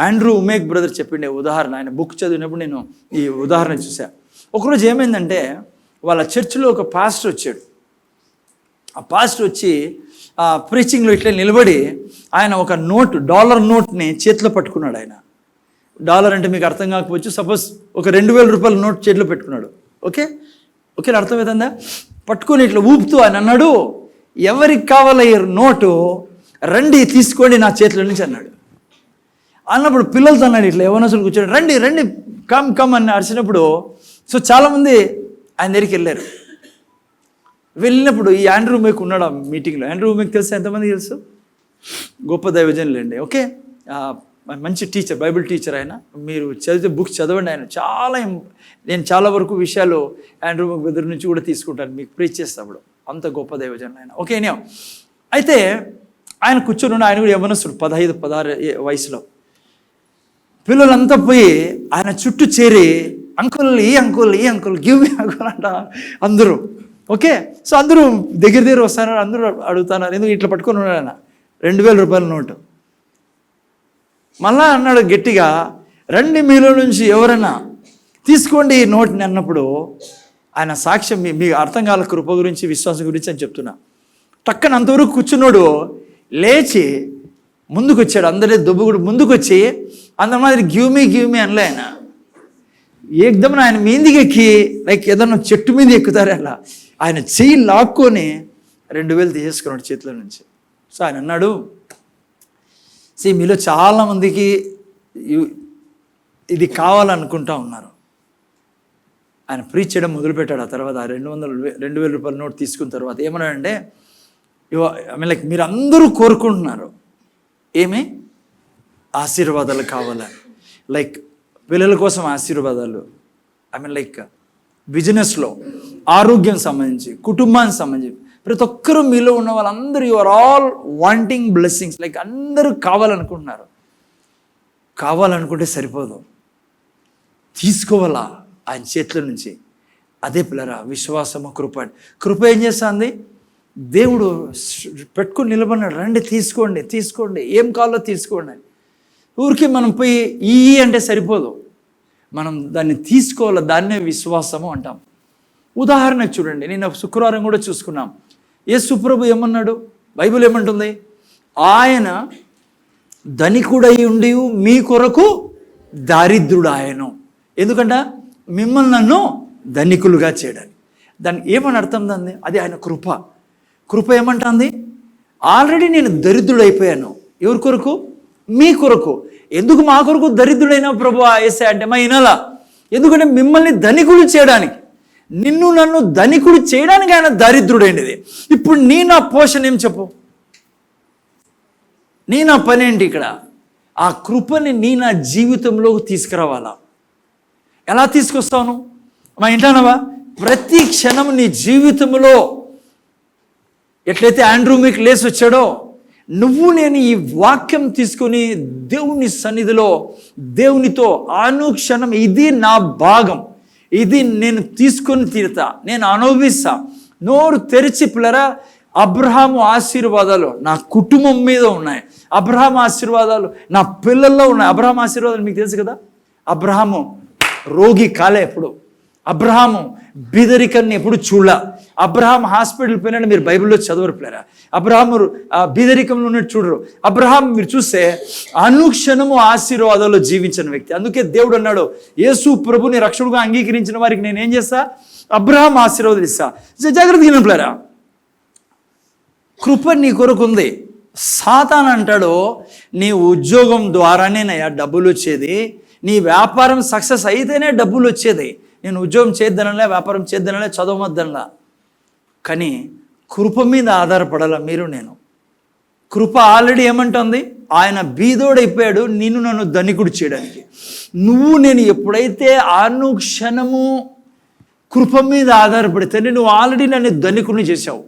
ఆండ్రూ ఉమేక్ బ్రదర్ చెప్పిండే ఉదాహరణ, ఆయన బుక్ చదివినప్పుడు నేను ఈ ఉదాహరణ చూశాను. ఒకరోజు ఏమైందంటే వాళ్ళ చర్చిలో ఒక పాస్టర్ వచ్చాడు. ఆ పాస్టర్ వచ్చి ప్రీచింగ్లో ఇట్లా నిలబడి ఆయన ఒక $1 నోట్ని చేతిలో పట్టుకున్నాడు. ఆయన డాలర్ అంటే మీకు అర్థం కాకపోవచ్చు, సపోజ్ ఒక 2000 రూపాయల నోట్ చేతిలో పెట్టుకున్నాడు. ఓకే అర్థమవుతుందా? పట్టుకొని ఇట్లా ఊపుతూ ఆయన అన్నాడు, ఎవరికి కావాల ఈ నోటు, రండి తీసుకోండి నా చేతిలో నుంచి అన్నాడు. అన్నప్పుడు పిల్లలతో అన్నాడు, ఇట్లా యవ్వనస్తులు కూర్చోండి, రండి కమ్ అని అరిచినప్పుడు సో చాలామంది ఆయన దగ్గరికి వెళ్ళినప్పుడు ఈ ఆండ్రూ ఉమేక్ ఉన్నాడు ఆ మీటింగ్లో. ఆండ్రూ ఉమేక్ తెలుసు, ఎంతమంది తెలుసు? గొప్ప దైవజనులండి. ఓకే, మంచి టీచర్, బైబిల్ టీచర్ ఆయన. మీరు చదివితే బుక్స్ చదవండి. ఆయన నేను చాలా వరకు విషయాలు ఆండ్రూ ఉమేక్ దగ్గర నుంచి కూడా తీసుకుంటాను, మీకు ప్రీచ్ చేస్తాడు. అంత గొప్ప దైవజనులు ఆయన. ఓకే, అయితే ఆయన కూర్చొని ఆయన కూడా యవ్వనస్తుడు, 15-16 వయసులో. పిల్లలంతా పోయి ఆయన చుట్టూ చేరి అంకుల్ గివ్ మీ అంకుల్ అంట అందరూ. ఓకే, సో అందరూ దగ్గర వస్తున్నారు, అందరూ అడుగుతున్నారు. ఎందుకు ఇట్లా పట్టుకొని ఉన్నాడు ఆయన 2000 రూపాయల నోటు. మళ్ళా అన్నాడు గట్టిగా, రండి మీలో నుంచి ఎవరైనా తీసుకోండి ఈ నోట్ని అన్నప్పుడు ఆయన సాక్ష్యం మీకు అర్థం కాల, కృప గురించి విశ్వాసం గురించి అని చెప్తున్నా. టక్కన అంతవరకు కూర్చున్నాడు, లేచి ముందుకు వచ్చాడు. అందరి దుబ్బుగుడు ముందుకు వచ్చి అంత మాదిరి గివ్ మీ అనలే ఆయన. ఏకదమ్ ఆయన మీదికి ఎక్కి లైక్ ఏదన్నా చెట్టు మీద ఎక్కుతారు అలా ఆయన చెయ్యి లాక్కొని 2000 తీసేసుకున్నాడు చేతిలో నుంచి. సో ఆయన అన్నాడు, మీలో చాలామందికి ఇది కావాలనుకుంటా ఉన్నారు. ఆయన ప్రీచ్ చేయడం మొదలుపెట్టాడు. ఆ తర్వాత 2000 రూపాయల నోట్ తీసుకున్న తర్వాత ఏమన్నాడంటే, లైక్ మీరు అందరూ కోరుకుంటున్నారు ఏమి ఆశీర్వాదాలు కావాలని, లైక్ పిల్లల కోసం ఆశీర్వాదాలు, లైక్ బిజినెస్లో, ఆరోగ్యం సంబంధించి, కుటుంబానికి సంబంధించి ప్రతి ఒక్కరూ మీలో ఉన్న వాళ్ళందరూ you are all wanting blessings. Like అందరూ కావాలనుకుంటున్నారు. కావాలనుకుంటే సరిపోదు, తీసుకోవాలా ఆయన చేతుల నుంచి. అదే పిల్లరా విశ్వాసము, కృప ఏం చేస్తుంది? దేవుడు పెట్టుకుని నిలబడినాడు, రండి తీసుకోండి ఏం కావాలో తీసుకోండి. ఊరికి మనం పోయి అంటే సరిపోదు, మనం దాన్ని తీసుకోవాలి. దాన్నే విశ్వాసము అంటాం. ఉదాహరణకు చూడండి, నేను శుక్రవారం కూడా చూసుకున్నాం. యేసు ప్రభు ఏమన్నాడు? బైబిల్ ఏమంటుంది? ఆయన ధనికుడై ఉండి మీ కొరకు దారిద్రుడు ఆయను. ఎందుకంట? మిమ్మల్ని నన్ను ధనికులుగా చేయడానికి. దానికి ఏమని అర్థం దాన్ని? అది ఆయన కృప ఏమంటుంది? ఆల్రెడీ నేను దరిద్రుడైపోయాను. ఎవరి కొరకు? మీ కొరకు. ఎందుకు మా కొరకు దరిద్రుడైన ప్రభు ఏసే అంటే మా ఇనాలా? ఎందుకంటే మిమ్మల్ని ధనికుడు చేయడానికి, నిన్ను నన్ను ధనికుడు చేయడానికి ఆయన దరిద్రుడైనది. ఇప్పుడు నా పోషణ ఏం చెప్పు? నా పని ఏంటి ఇక్కడ? ఆ కృపని నా జీవితంలోకి తీసుకురావాలా? ఎలా తీసుకొస్తాను? మా ఇంటానవా? ప్రతి క్షణం నీ జీవితంలో ఎట్లయితే ఆండ్రూ మీకు లేసి వచ్చాడో, నువ్వు నేను ఈ వాక్యం తీసుకొని దేవుని సన్నిధిలో దేవునితో అనుక్షణం ఇది నా భాగం, ఇది నేను తీసుకొని తీరుతా, నేను అనుభవిస్తా. నోరు తెరిచి పిల్లరా, అబ్రహాము ఆశీర్వాదాలు నా కుటుంబం మీద ఉన్నాయి, అబ్రహాము ఆశీర్వాదాలు నా పిల్లల్లో ఉన్నాయి. అబ్రహాం ఆశీర్వాదాలు మీకు తెలుసు కదా. అబ్రహాము రోగి కాలే ఎప్పుడు, అబ్రహాము బీదరికాన్ని ఎప్పుడు చూడ, అబ్రహాం హాస్పిటల్ పోయినట్టు మీరు బైబిల్లో చదవరు పిల్లరా. అబ్రహాము బీదరికంలో ఉన్నట్టు చూడరు. అబ్రహాం మీరు చూస్తే అనుక్షణము ఆశీర్వాదాలు జీవించిన వ్యక్తి. అందుకే దేవుడు అన్నాడు, యేసు ప్రభుని రక్షకుడుగా అంగీకరించిన వారికి నేనేం చేస్తా, అబ్రహాం ఆశీర్వాదాలు ఇస్తా. జాగ్రత్తగా పిల్లరా, కృప నీ కొరకు ఉంది. సాతాను అంటాడు, నీ ఉద్యోగం ద్వారానేనయ్యా డబ్బులు వచ్చేది, నీ వ్యాపారం సక్సెస్ అయితేనే డబ్బులు వచ్చేది. నేను ఉద్యోగం చేద్దనలే, వ్యాపారం చేద్దనలే, చదవమద్దనలా. కానీ కృప మీద ఆధారపడాల మీరు నేను. కృప ఆల్రెడీ ఏమంటుంది, ఆయన బీదోడైపోయాడు నిన్ను నన్ను ధనికుడు చేయడానికి. నువ్వు నేను ఎప్పుడైతే అనుక్షణము కృప మీద ఆధారపడితే నువ్వు ఆల్రెడీ నన్ను ధనికుడిని చేశావు.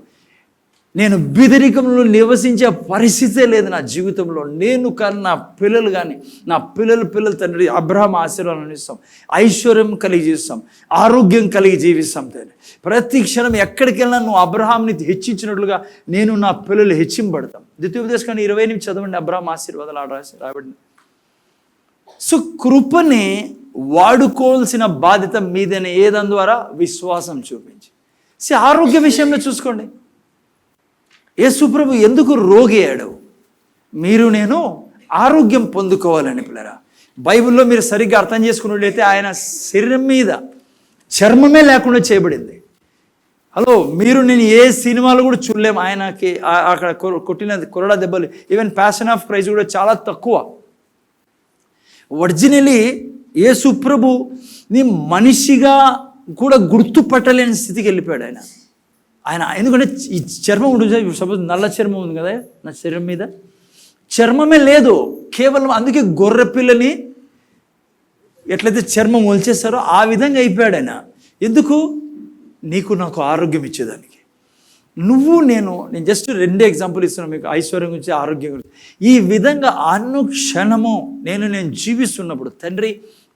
నేను బీదరికంలో నివసించే పరిస్థితే లేదు నా జీవితంలో. నేను కానీ నా పిల్లలు కానీ, నా పిల్లల తండ్రి అబ్రహాం ఆశీర్వాదాలను ఇస్తాం, ఐశ్వర్యం కలిగి జీవిస్తాం, ఆరోగ్యం కలిగి జీవిస్తాం తండ్రి. ప్రతి క్షణం ఎక్కడికి వెళ్ళినా నువ్వు అబ్రహాంని హెచ్చించినట్లుగా నేను నా పిల్లలు హెచ్చింపడతాం. ద్వితీయోపదేశకాండం 20 చదవండి, అబ్రహాం ఆశీర్వాదాలు రాబడింది. సో కృపని వాడుకోవాల్సిన బాధ్యత మీదనే. ఏదాని ద్వారా? విశ్వాసం చూపించి. ఆరోగ్య విషయంలో చూసుకోండి, యేసు ప్రభు ఎందుకు రోగి అయ్యాడు? మీరు నేను ఆరోగ్యం పొందుకోవాలని పిల్లరా. బైబిల్లో మీరు సరిగ్గా అర్థం చేసుకున్నట్లయితే ఆయన శరీరం మీద చర్మమే లేకుండా చేయబడింది. హలో, మీరు నేను ఏ సినిమాలు కూడా చూడలేము. ఆయనకి అక్కడ కొట్టిన కొరడా దెబ్బలు, ఈవెన్ ప్యాషన్ ఆఫ్ క్రైస్ట్ కూడా చాలా తక్కువ. ఒరిజినలీ యేసు ప్రభు నీ మనిషిగా కూడా గుర్తుపట్టలేని స్థితికి వెళ్ళిపోయాడు ఆయన. ఎందుకంటే ఈ చర్మం ఉంటుంది, సపోజ్ నల్ల చర్మం ఉంది కదా నా శరీరం మీద, చర్మమే లేదు కేవలం. అందుకే గొర్రె పిల్లని ఎట్లయితే చర్మం ఒలిచేస్తారో ఆ విధంగా అయిపోయాడు ఆయన. ఎందుకు? నీకు నాకు ఆరోగ్యం ఇచ్చేదానికి. నువ్వు నేను జస్ట్ 2 ఎగ్జాంపుల్ ఇస్తున్నాను మీకు, ఐశ్వర్యం గురించి, ఆరోగ్యం గురించి. ఈ విధంగా అనుక్షణము నేను జీవిస్తున్నప్పుడు తండ్రి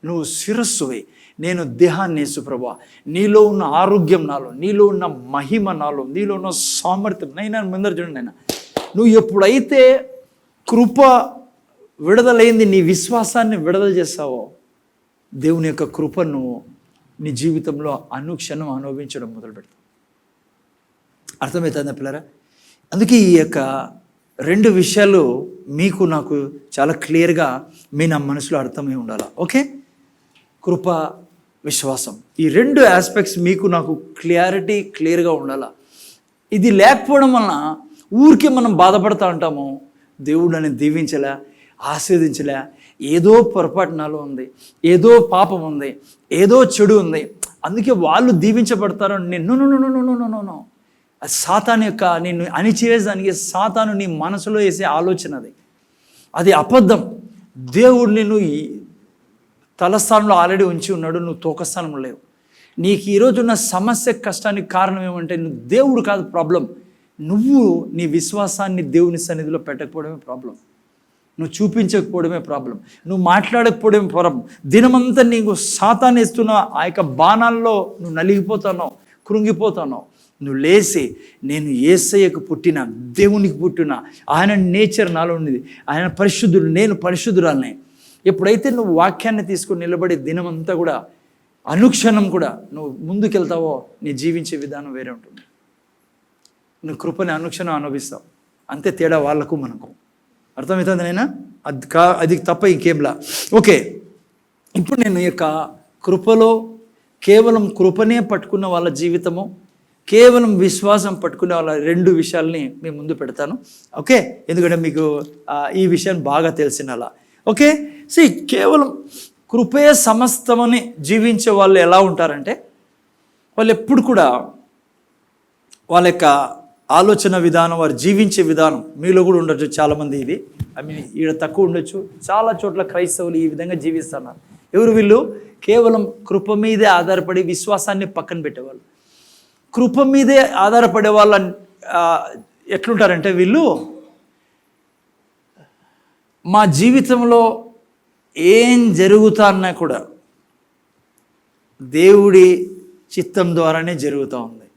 నువ్వు శిరస్సువై, నేను దేహాన్ని యేసు ప్రభువా, నీలో ఉన్న ఆరోగ్యం నాలో, నీలో ఉన్న మహిమ నాలో, నీలో ఉన్న సామర్థ్యం నైనా ముందర చూడండి నైనా. నువ్వు ఎప్పుడైతే కృప విడుదలైంది, నీ విశ్వాసాన్ని విడుదల చేస్తావో, దేవుని యొక్క కృపను నీ జీవితంలో అనుక్షణం అనుభవించడం మొదలు పెడతావు. అర్థమవుతుందా పిల్లరా? అందుకే ఈ యొక్క 2 విషయాలు మీకు నాకు చాలా క్లియర్గా నా మనసులో అర్థమై ఉండాలి. ఓకే, కృప, విశ్వాసం, ఈ 2 ఆస్పెక్ట్స్ మీకు నాకు క్లియర్గా ఉండాలి. ఇది లేకపోవడం వలన ఊరికే మనం బాధపడతా ఉంటాము. దేవుడు నన్ను దీవించలే, ఆశీర్వదించలే, ఏదో పొరపాటు నాలో ఉంది, ఏదో పాపం ఉంది, ఏదో చెడు ఉంది, అందుకే వాళ్ళు దీవించబడతారు. నో, సాతాను యొక్క నిన్ను అణిచివేయడానికి సాతాను నీ మనసులో వేసే ఆలోచన అది అబద్ధం. దేవుడు నిన్ను తలస్థానంలో ఆల్రెడీ ఉంచి ఉన్నాడు, నువ్వు తోకస్థానంలో లేవు. నీకు ఈరోజు ఉన్న సమస్య, కష్టానికి కారణం ఏమంటే నువ్వు దేవుడు కాదు ప్రాబ్లం, నువ్వు నీ విశ్వాసాన్ని దేవుని సన్నిధిలో పెట్టకపోవడమే ప్రాబ్లం, నువ్వు చూపించకపోవడమే ప్రాబ్లం, నువ్వు మాట్లాడకపోవడమే ప్రాబ్లం. దినమంతా నీకు సాతాను వేస్తున్న ఆ యొక్క బాణాల్లో నువ్వు నలిగిపోతున్నావు, కృంగిపోతున్నావు. నువ్వు లేసి నేను యేసయ్యకు పుట్టిన, దేవునికి పుట్టిన, ఆయన నేచర్ నాలో ఉన్నది, ఆయన పరిశుద్ధుడు, నేను పరిశుద్ధురాలనే. ఎప్పుడైతే నువ్వు వాక్యాన్ని తీసుకుని నిలబడి దినమంతా కూడా అనుక్షణం కూడా నువ్వు ముందుకెళ్తావో నీ జీవించే విధానం వేరే ఉంటుంది. నువ్వు కృపని అనుక్షణం అనుభవిస్తావు. అంతే తేడా వాళ్ళకు మనకు. అర్థమవుతుంది నైనా? అది తప్ప ఇంకేంలా. ఓకే, ఇప్పుడు నేను ఈ యొక్క కృపలో కేవలం కృపనే పట్టుకున్న వాళ్ళ జీవితము, కేవలం విశ్వాసం పట్టుకునే వాళ్ళ 2 విషయాల్ని మేము ముందు పెడతాను. ఓకే, ఎందుకంటే మీకు ఈ విషయం బాగా తెలిసినలా. ఓకే, కేవలం కృపే సమస్తమని జీవించే వాళ్ళు ఎలా ఉంటారంటే, వాళ్ళు ఎప్పుడు కూడా వాళ్ళ యొక్క ఆలోచన విధానం, వారు జీవించే విధానం, మీలో కూడా ఉండొచ్చు చాలామంది, ఇది ఈడ తక్కువ ఉండొచ్చు, చాలా చోట్ల క్రైస్తవులు ఈ విధంగా జీవిస్తున్నారు. ఎవరు వీళ్ళు? కేవలం కృప మీదే ఆధారపడి విశ్వాసాన్ని పక్కన పెట్టేవాళ్ళు. కృప మీదే ఆధారపడే వాళ్ళ ఎట్లుంటారంటే వీళ్ళు మా జీవితంలో ఏం జరుగుతున్నా కూడా దేవుడి చిత్తం ద్వారానే జరుగుతూ ఉంది.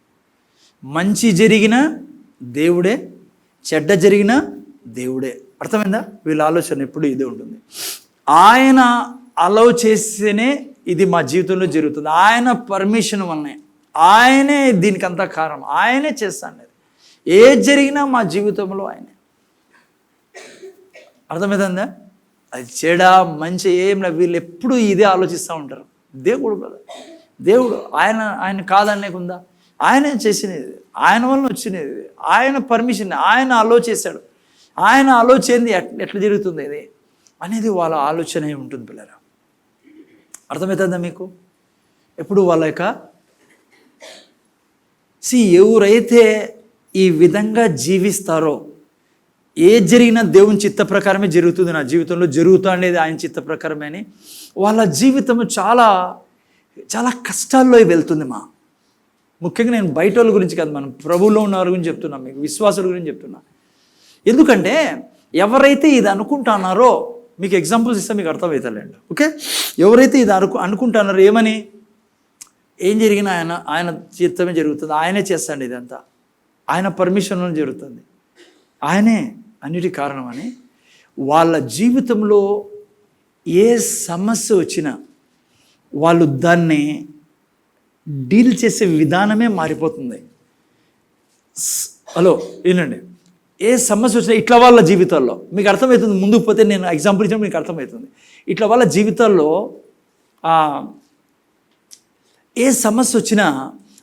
మంచి జరిగినా దేవుడే, చెడ్డ జరిగినా దేవుడే. అర్థమైందా? వీళ్ళ ఆలోచన ఎప్పుడు ఇదే ఉంటుంది. ఆయన అలౌ చేస్తేనే ఇది మా జీవితంలో జరుగుతుంది. ఆయన పర్మిషన్ వల్లనే, ఆయనే దీనికంతా కారణం, ఆయనే చేస్తాను. ఏది జరిగినా మా జీవితంలో ఆయనే. అర్థమవుతుందా? అది చెడ మంచి ఏం వీళ్ళు ఎప్పుడు ఇదే ఆలోచిస్తూ ఉంటారు. దేవుడు ఆయన కాదనేకుందా? ఆయనే చేసినది, ఆయన వల్ల వచ్చినది, ఆయన పర్మిషన్, ఆయన అలో చేశాడు. ఆయన అలో చేయండి ఎట్లా జరుగుతుంది ఇది అనేది వాళ్ళ ఆలోచన ఉంటుంది పిల్లరా. అర్థమవుతుందా మీకు? ఎప్పుడు వాళ్ళ యొక్క ఎవరైతే ఈ విధంగా జీవిస్తారో, ఏ జరిగినా దేవుని చిత్త ప్రకారమే జరుగుతుంది, నా జీవితంలో జరుగుతా అనేది ఆయన చిత్త ప్రకారమే అని వాళ్ళ జీవితం చాలా చాలా కష్టాల్లో వెళ్తుంది. ముఖ్యంగా నేను బయట వాళ్ళ గురించి కాదు, మనం ప్రభువులో ఉన్న వారి గురించి చెప్తున్నా, మీకు విశ్వాసుల గురించి చెప్తున్నా. ఎందుకంటే ఎవరైతే ఇది అనుకుంటున్నారో, మీకు ఎగ్జాంపుల్స్ ఇస్తే మీకు అర్థమవుతాలేండి. ఓకే, ఎవరైతే ఇది అనుకుంటున్నారో ఏమని, ఏం జరిగినా ఆయన చిత్తమే జరుగుతుంది, ఆయనే చేస్తాడు, ఇదంతా ఆయన పర్మిషన్లో జరుగుతుంది, ఆయనే అన్నిటి కారణం అని వాళ్ళ జీవితంలో ఏ సమస్య వచ్చినా వాళ్ళు దాన్ని డీల్ చేసే విధానమే మారిపోతుంది. హలో వినండి, ఏ సమస్య వచ్చినా ఇట్లా వాళ్ళ జీవితాల్లో మీకు అర్థమవుతుంది. ముందుకు పోతే నేను ఎగ్జాంపుల్ ఇచ్చిన మీకు అర్థమవుతుంది. ఇట్లా వాళ్ళ జీవితాల్లో ఏ సమస్య వచ్చినా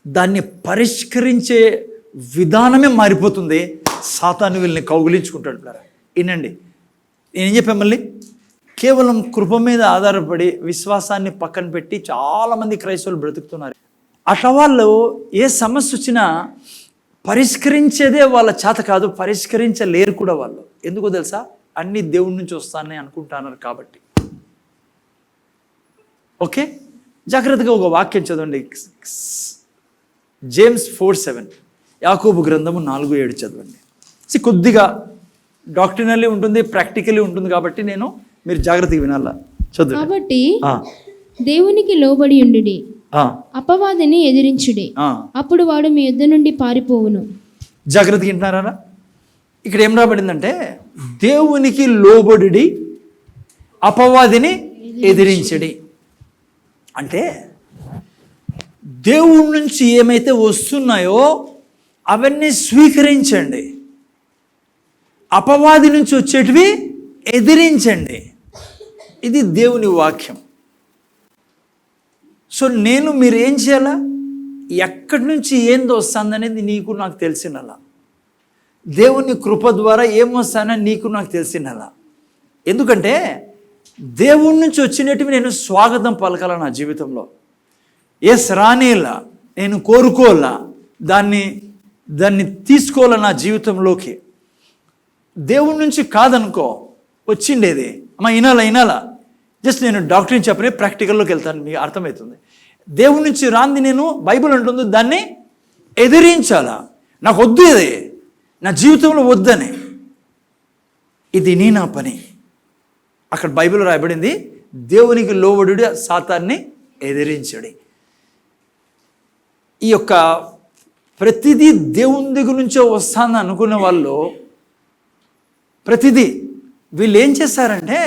దాన్ని పరిష్కరించే విధానమే మారిపోతుంది. సాతాను వీళ్ళని కౌగిలించుకుంటాడు. వినండి, నేనేం చెప్పాను మళ్ళీ, కేవలం కృప మీద ఆధారపడి విశ్వాసాన్ని పక్కన పెట్టి చాలామంది క్రైస్తవులు బ్రతుకుతున్నారు. అట్లా వాళ్ళు ఏ సమస్య వచ్చినా పరిష్కరించేదే వాళ్ళ చేత కాదు, పరిష్కరించలేరు కూడా వాళ్ళు. ఎందుకో తెలుసా? అన్ని దేవుడి నుంచి వస్తానని అనుకుంటున్నారు కాబట్టి. ఓకే, జాగ్రత్తగా ఒక వాక్యం చదవండి. జేమ్స్ 4:7, యాకోబు గ్రంథము 4:7 చదవండి. కొద్దిగా డాక్టరినల్లీ ఉంటుంది, ప్రాక్టికల్లీ ఉంటుంది కాబట్టి మీరు జాగ్రత్తగా వినాలా. చదువు. కాబట్టి దేవునికి లోబడి ఉండుడి, అపవాదిని ఎదిరించుడి, అప్పుడు వాడు మీ యుద్ధ నుండి పారిపోవును. జాగ్రత్తగా వింటున్నారా? ఇక్కడ ఏం రాబడిందంటే, దేవునికి లోబడి అపవాదిని ఎదిరించడి. అంటే దేవుడి నుంచి ఏమైతే వస్తున్నాయో అవన్నీ స్వీకరించండి, అపవాది నుంచి వచ్చేటివి ఎదిరించండి. ఇది దేవుని వాక్యం. సో మీరు ఏం చేయాలా? ఎక్కడి నుంచి ఏందో వస్తుందనేది నీకు నాకు తెలిసినలా, దేవుని కృప ద్వారా ఏమొస్తానని నీకు నాకు తెలిసినలా. ఎందుకంటే దేవుడి నుంచి వచ్చినట్టువి నేను స్వాగతం పలకాల నా జీవితంలో. రానేలా, నేను కోరుకోవాలా, దాన్ని తీసుకోవాలా నా జీవితంలోకి. దేవుడి నుంచి కాదనుకో వచ్చిండేది, అమ్మ వినాలా, జస్ట్ నేను డాక్టర్ని చెప్పనే ప్రాక్టికల్లోకి వెళ్తాను, మీకు అర్థమవుతుంది. దేవుడి నుంచి రాంది నేను, బైబిల్ అంటుంది దాన్ని ఎదిరించాలా. నాకు వద్దు, ఇది నా జీవితంలో వద్దని, ఇది నా పని. అక్కడ బైబిల్ రాయబడింది, దేవునికి లోబడి సాతాన్ని ఎదిరించడి. ఈ యొక్క ప్రతిదీ దేవుని దగ్గర నుంచో వస్తాను అనుకున్న వాళ్ళు ప్రతిదీ వీళ్ళు ఏం చేస్తారంటే,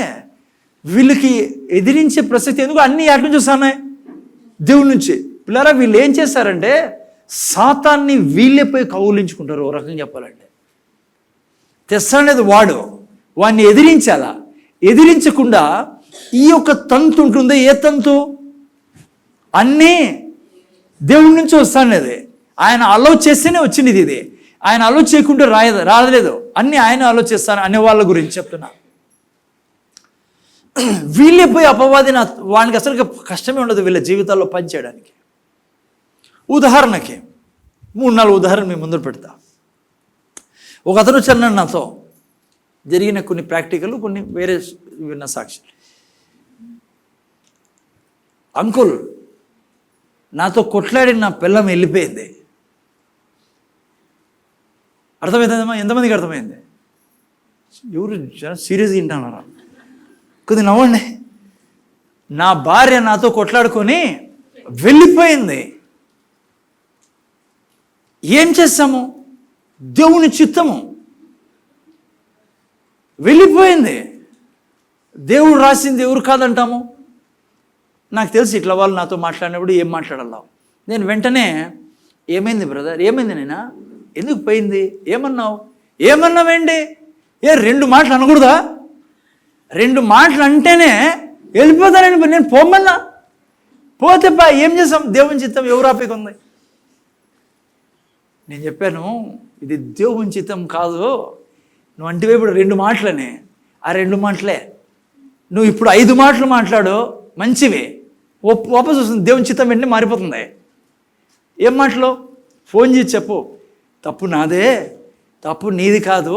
వీళ్ళకి ఎదిరించే ప్రసక్తి ఎందుకు, అన్ని ఎక్కడి నుంచి వస్తున్నాయి? దేవుడి నుంచి. పిల్లరా, వీళ్ళు ఏం చేస్తారంటే సాతాన్ని వీళ్ళపై కౌలించుకుంటారు. ఓ రకంగా చెప్పాలంటే తెస్తానేది వాడిని ఎదిరించాలా. ఎదిరించకుండా ఈ యొక్క తంతు ఉంటుంది. ఏ తంతు? అన్నీ దేవుడి నుంచి వస్తానేది, ఆయన అలౌ చేస్తేనే వచ్చింది ఇది. ఆయన అలౌ చేయకుంటే రాలేదు. అన్నీ ఆయన ఆలోచిస్తాను అనే వాళ్ళ గురించి చెప్తున్నా. వీళ్ళే పోయి అపవాది వానికి అసలు కష్టమే ఉండదు వీళ్ళ జీవితాల్లో పనిచేయడానికి. ఉదాహరణకి 3-4 ఉదాహరణలు మీ ముందు పెడతా. ఒక అతను వచ్చాను నాతో, జరిగిన కొన్ని ప్రాక్టికల్, కొన్ని వేరే విన్న సాక్ష్యాలు. అంకుల్, నాతో కొట్లాడి నా పిల్లం వెళ్ళిపోయింది, అర్థమవుతుందమ్మా? ఎంతమందికి అర్థమైంది? ఎవరు సీరియస్గా వింటున్నారా? కొద్దిగా నవ్వండి. నా భార్య నాతో కొట్లాడుకొని వెళ్ళిపోయింది. ఏం చేస్తాము? దేవుని చిత్తము. వెళ్ళిపోయింది. దేవుడు రాసింది ఎవరు కాదంటాము? నాకు తెలిసి ఇట్లా వాళ్ళు నాతో మాట్లాడినప్పుడు ఏం మాట్లాడాలా, నేను వెంటనే ఏమైంది బ్రదర్, ఏమైంది నేనా, ఎందుకు పోయింది, ఏమన్నావేంటి? 2 మాటలు అనకూడదా? 2 మాటలు అంటేనే వెళ్ళిపోతానని నేను పోమన్నా. పోతే ఏం చేస్తాం? దేవుని చిత్తం ఎవరు ఆపేకుంది? నేను చెప్పాను, ఇది దేవుని చిత్తం కాదు. నువ్వు అంటే ఇప్పుడు 2 మాటలనే, ఆ 2 మాటలే. నువ్వు ఇప్పుడు 5 మాటలు మాట్లాడు, మంచివి. వాపసు వస్తుంది. దేవుని చిత్తం వెంటనే మారిపోతుంది. ఏం మాటలు? ఫోన్ చేసి చెప్పు, తప్పు నాదే, తప్పు నీది కాదు,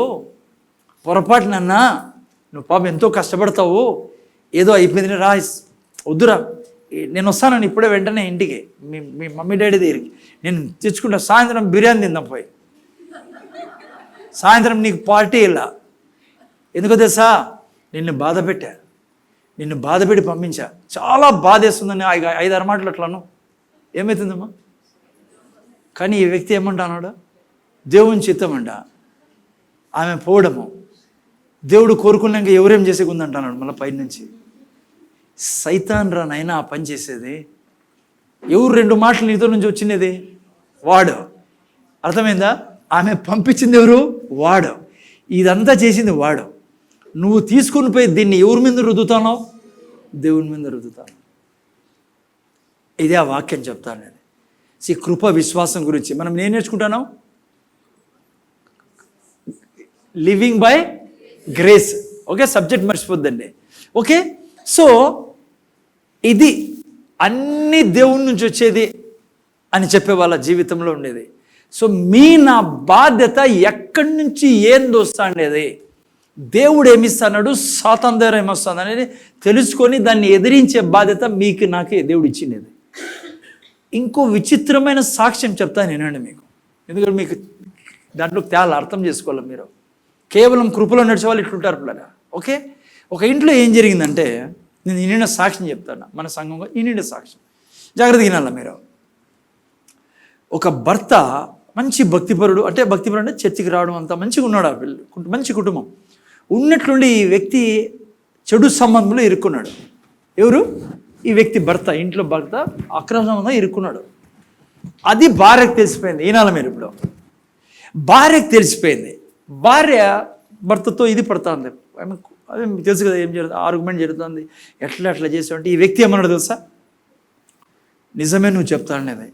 పొరపాటు నన్నా, నువ్వు పాపం ఎంతో కష్టపడతావు, ఏదో అయిపోయింది, రా వద్దురా, నేను వస్తానని ఇప్పుడే వెంటనే ఇంటికి, మీ మమ్మీ డాడీ దగ్గరికి నేను తెచ్చుకుంటా. సాయంత్రం బిర్యానీ తిందాం పోయి, సాయంత్రం నీకు పార్టీ ఇలా. ఎందుకో తెలుసా? నిన్ను బాధ పెట్టి పంపించా. చాలా బాధేస్తుందని 5-6 మాటలు అట్లాను. ఏమవుతుందమ్మా? కానీ ఈ వ్యక్తి ఏమంటాడు? దేవుని చిత్తం అంట. ఆమె పోవడము దేవుడు కోరుకున్నాక ఎవరేం చేసేకుందంటున్నాడు. మళ్ళీ పైనుంచి సైతాన్ రా నాయనా ఆ పని చేసేది. ఎవరు 2 మాటలు నీతో నుంచి వచ్చినది? వాడు. అర్థమైందా? ఆమె పంపించింది ఎవరు? వాడు. ఇదంతా చేసింది వాడు. నువ్వు తీసుకుని పోయి దీన్ని ఎవరి మీద రుద్దుతానో? దేవుని మీద రుద్దుతాను. ఇదే ఆ వాక్యం చెప్తాను నేను. కృప విశ్వాసం గురించి మనం నేను నేర్చుకుంటాను, living by grace. Okay, subject మర్చిపోద్దండి. ఓకే, సో ఇది అన్ని దేవుని నుంచి వచ్చేది అని చెప్పే వాళ్ళ జీవితంలో ఉండేది. సో నా బాధ్యత ఎక్కడి నుంచి ఏం దోస్తాండేది, దేవుడు ఏమిస్తాడు, సాతాను దగ్గర ఏమొస్తుంది అనేది తెలుసుకొని దాన్ని ఎదిరించే బాధ్యత మీకు నాకే దేవుడు ఇచ్చిండేది. ఇంకో విచిత్రమైన సాక్ష్యం చెప్తాను నేనండి మీకు, ఎందుకంటే మీకు దాంట్లో తేలా అర్థం చేసుకోవాలి. మీరు కేవలం కృపలో నడిచే వాళ్ళు ఇట్లుంటారు పిల్లగా. ఓకే, ఒక ఇంట్లో ఏం జరిగిందంటే, నేను నిండిన సాక్ష్యం చెప్తాను, మన సంఘంగా నిండిన సాక్ష్యం, జాగ్రత్తగా వినాలా మీరు. ఒక భర్త మంచి భక్తిపరుడు, అంటే చర్చికి రావడం అంతా మంచిగా ఉన్నాడు, ఆ పిల్లలు మంచి కుటుంబం ఉన్నట్లుండి ఈ వ్యక్తి చెడు సంబంధంలో ఇరుక్కున్నాడు. ఎవరు? ఈ వ్యక్తి భర్త. ఇంట్లో భర్త అక్రమ సంబంధంలో ఇరుక్కున్నాడు. అది భార్యకు తెలిసిపోయింది. ఈనాల మీరు ఇప్పుడు భార్యకు తెలిసిపోయింది. భార్య భర్తతో ఇది పడుతుంది. అదే మీకు తెలుసు కదా ఏం జరుగుతుంది, ఆర్గ్యుమెంట్ జరుగుతుంది, ఎట్లా చేసావంటే ఈ వ్యక్తి ఏమన్నాడు తెలుసా? నిజమే నువ్వు చెప్తాండేది,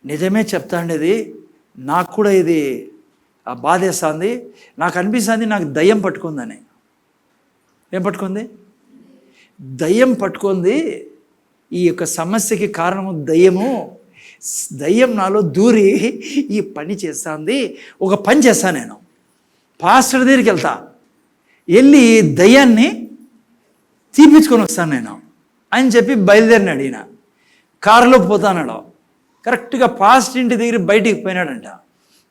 నిజమే చెప్తాండేది, నాకు కూడా ఇది బాధేస్తుంది, నాకు అనిపిస్తుంది నాకు దయ్యం పట్టుకుందని. ఏం పట్టుకుంది? దయ్యం పట్టుకుంది. ఈ యొక్క సమస్యకి కారణము దయ్యం నాలో దూరి ఈ పని చేస్తుంది. ఒక పని చేస్తాను, నేను పాస్టర్ దగ్గరికి వెళ్ళి దయ్యాన్ని తీపించుకొని వస్తాను నేను అని చెప్పి బయలుదేరినాడు. ఈయన కారులో పోతానాడు. కరెక్ట్గా పాస్టర్ ఇంటి దగ్గర బయటికి పోయినాడంట.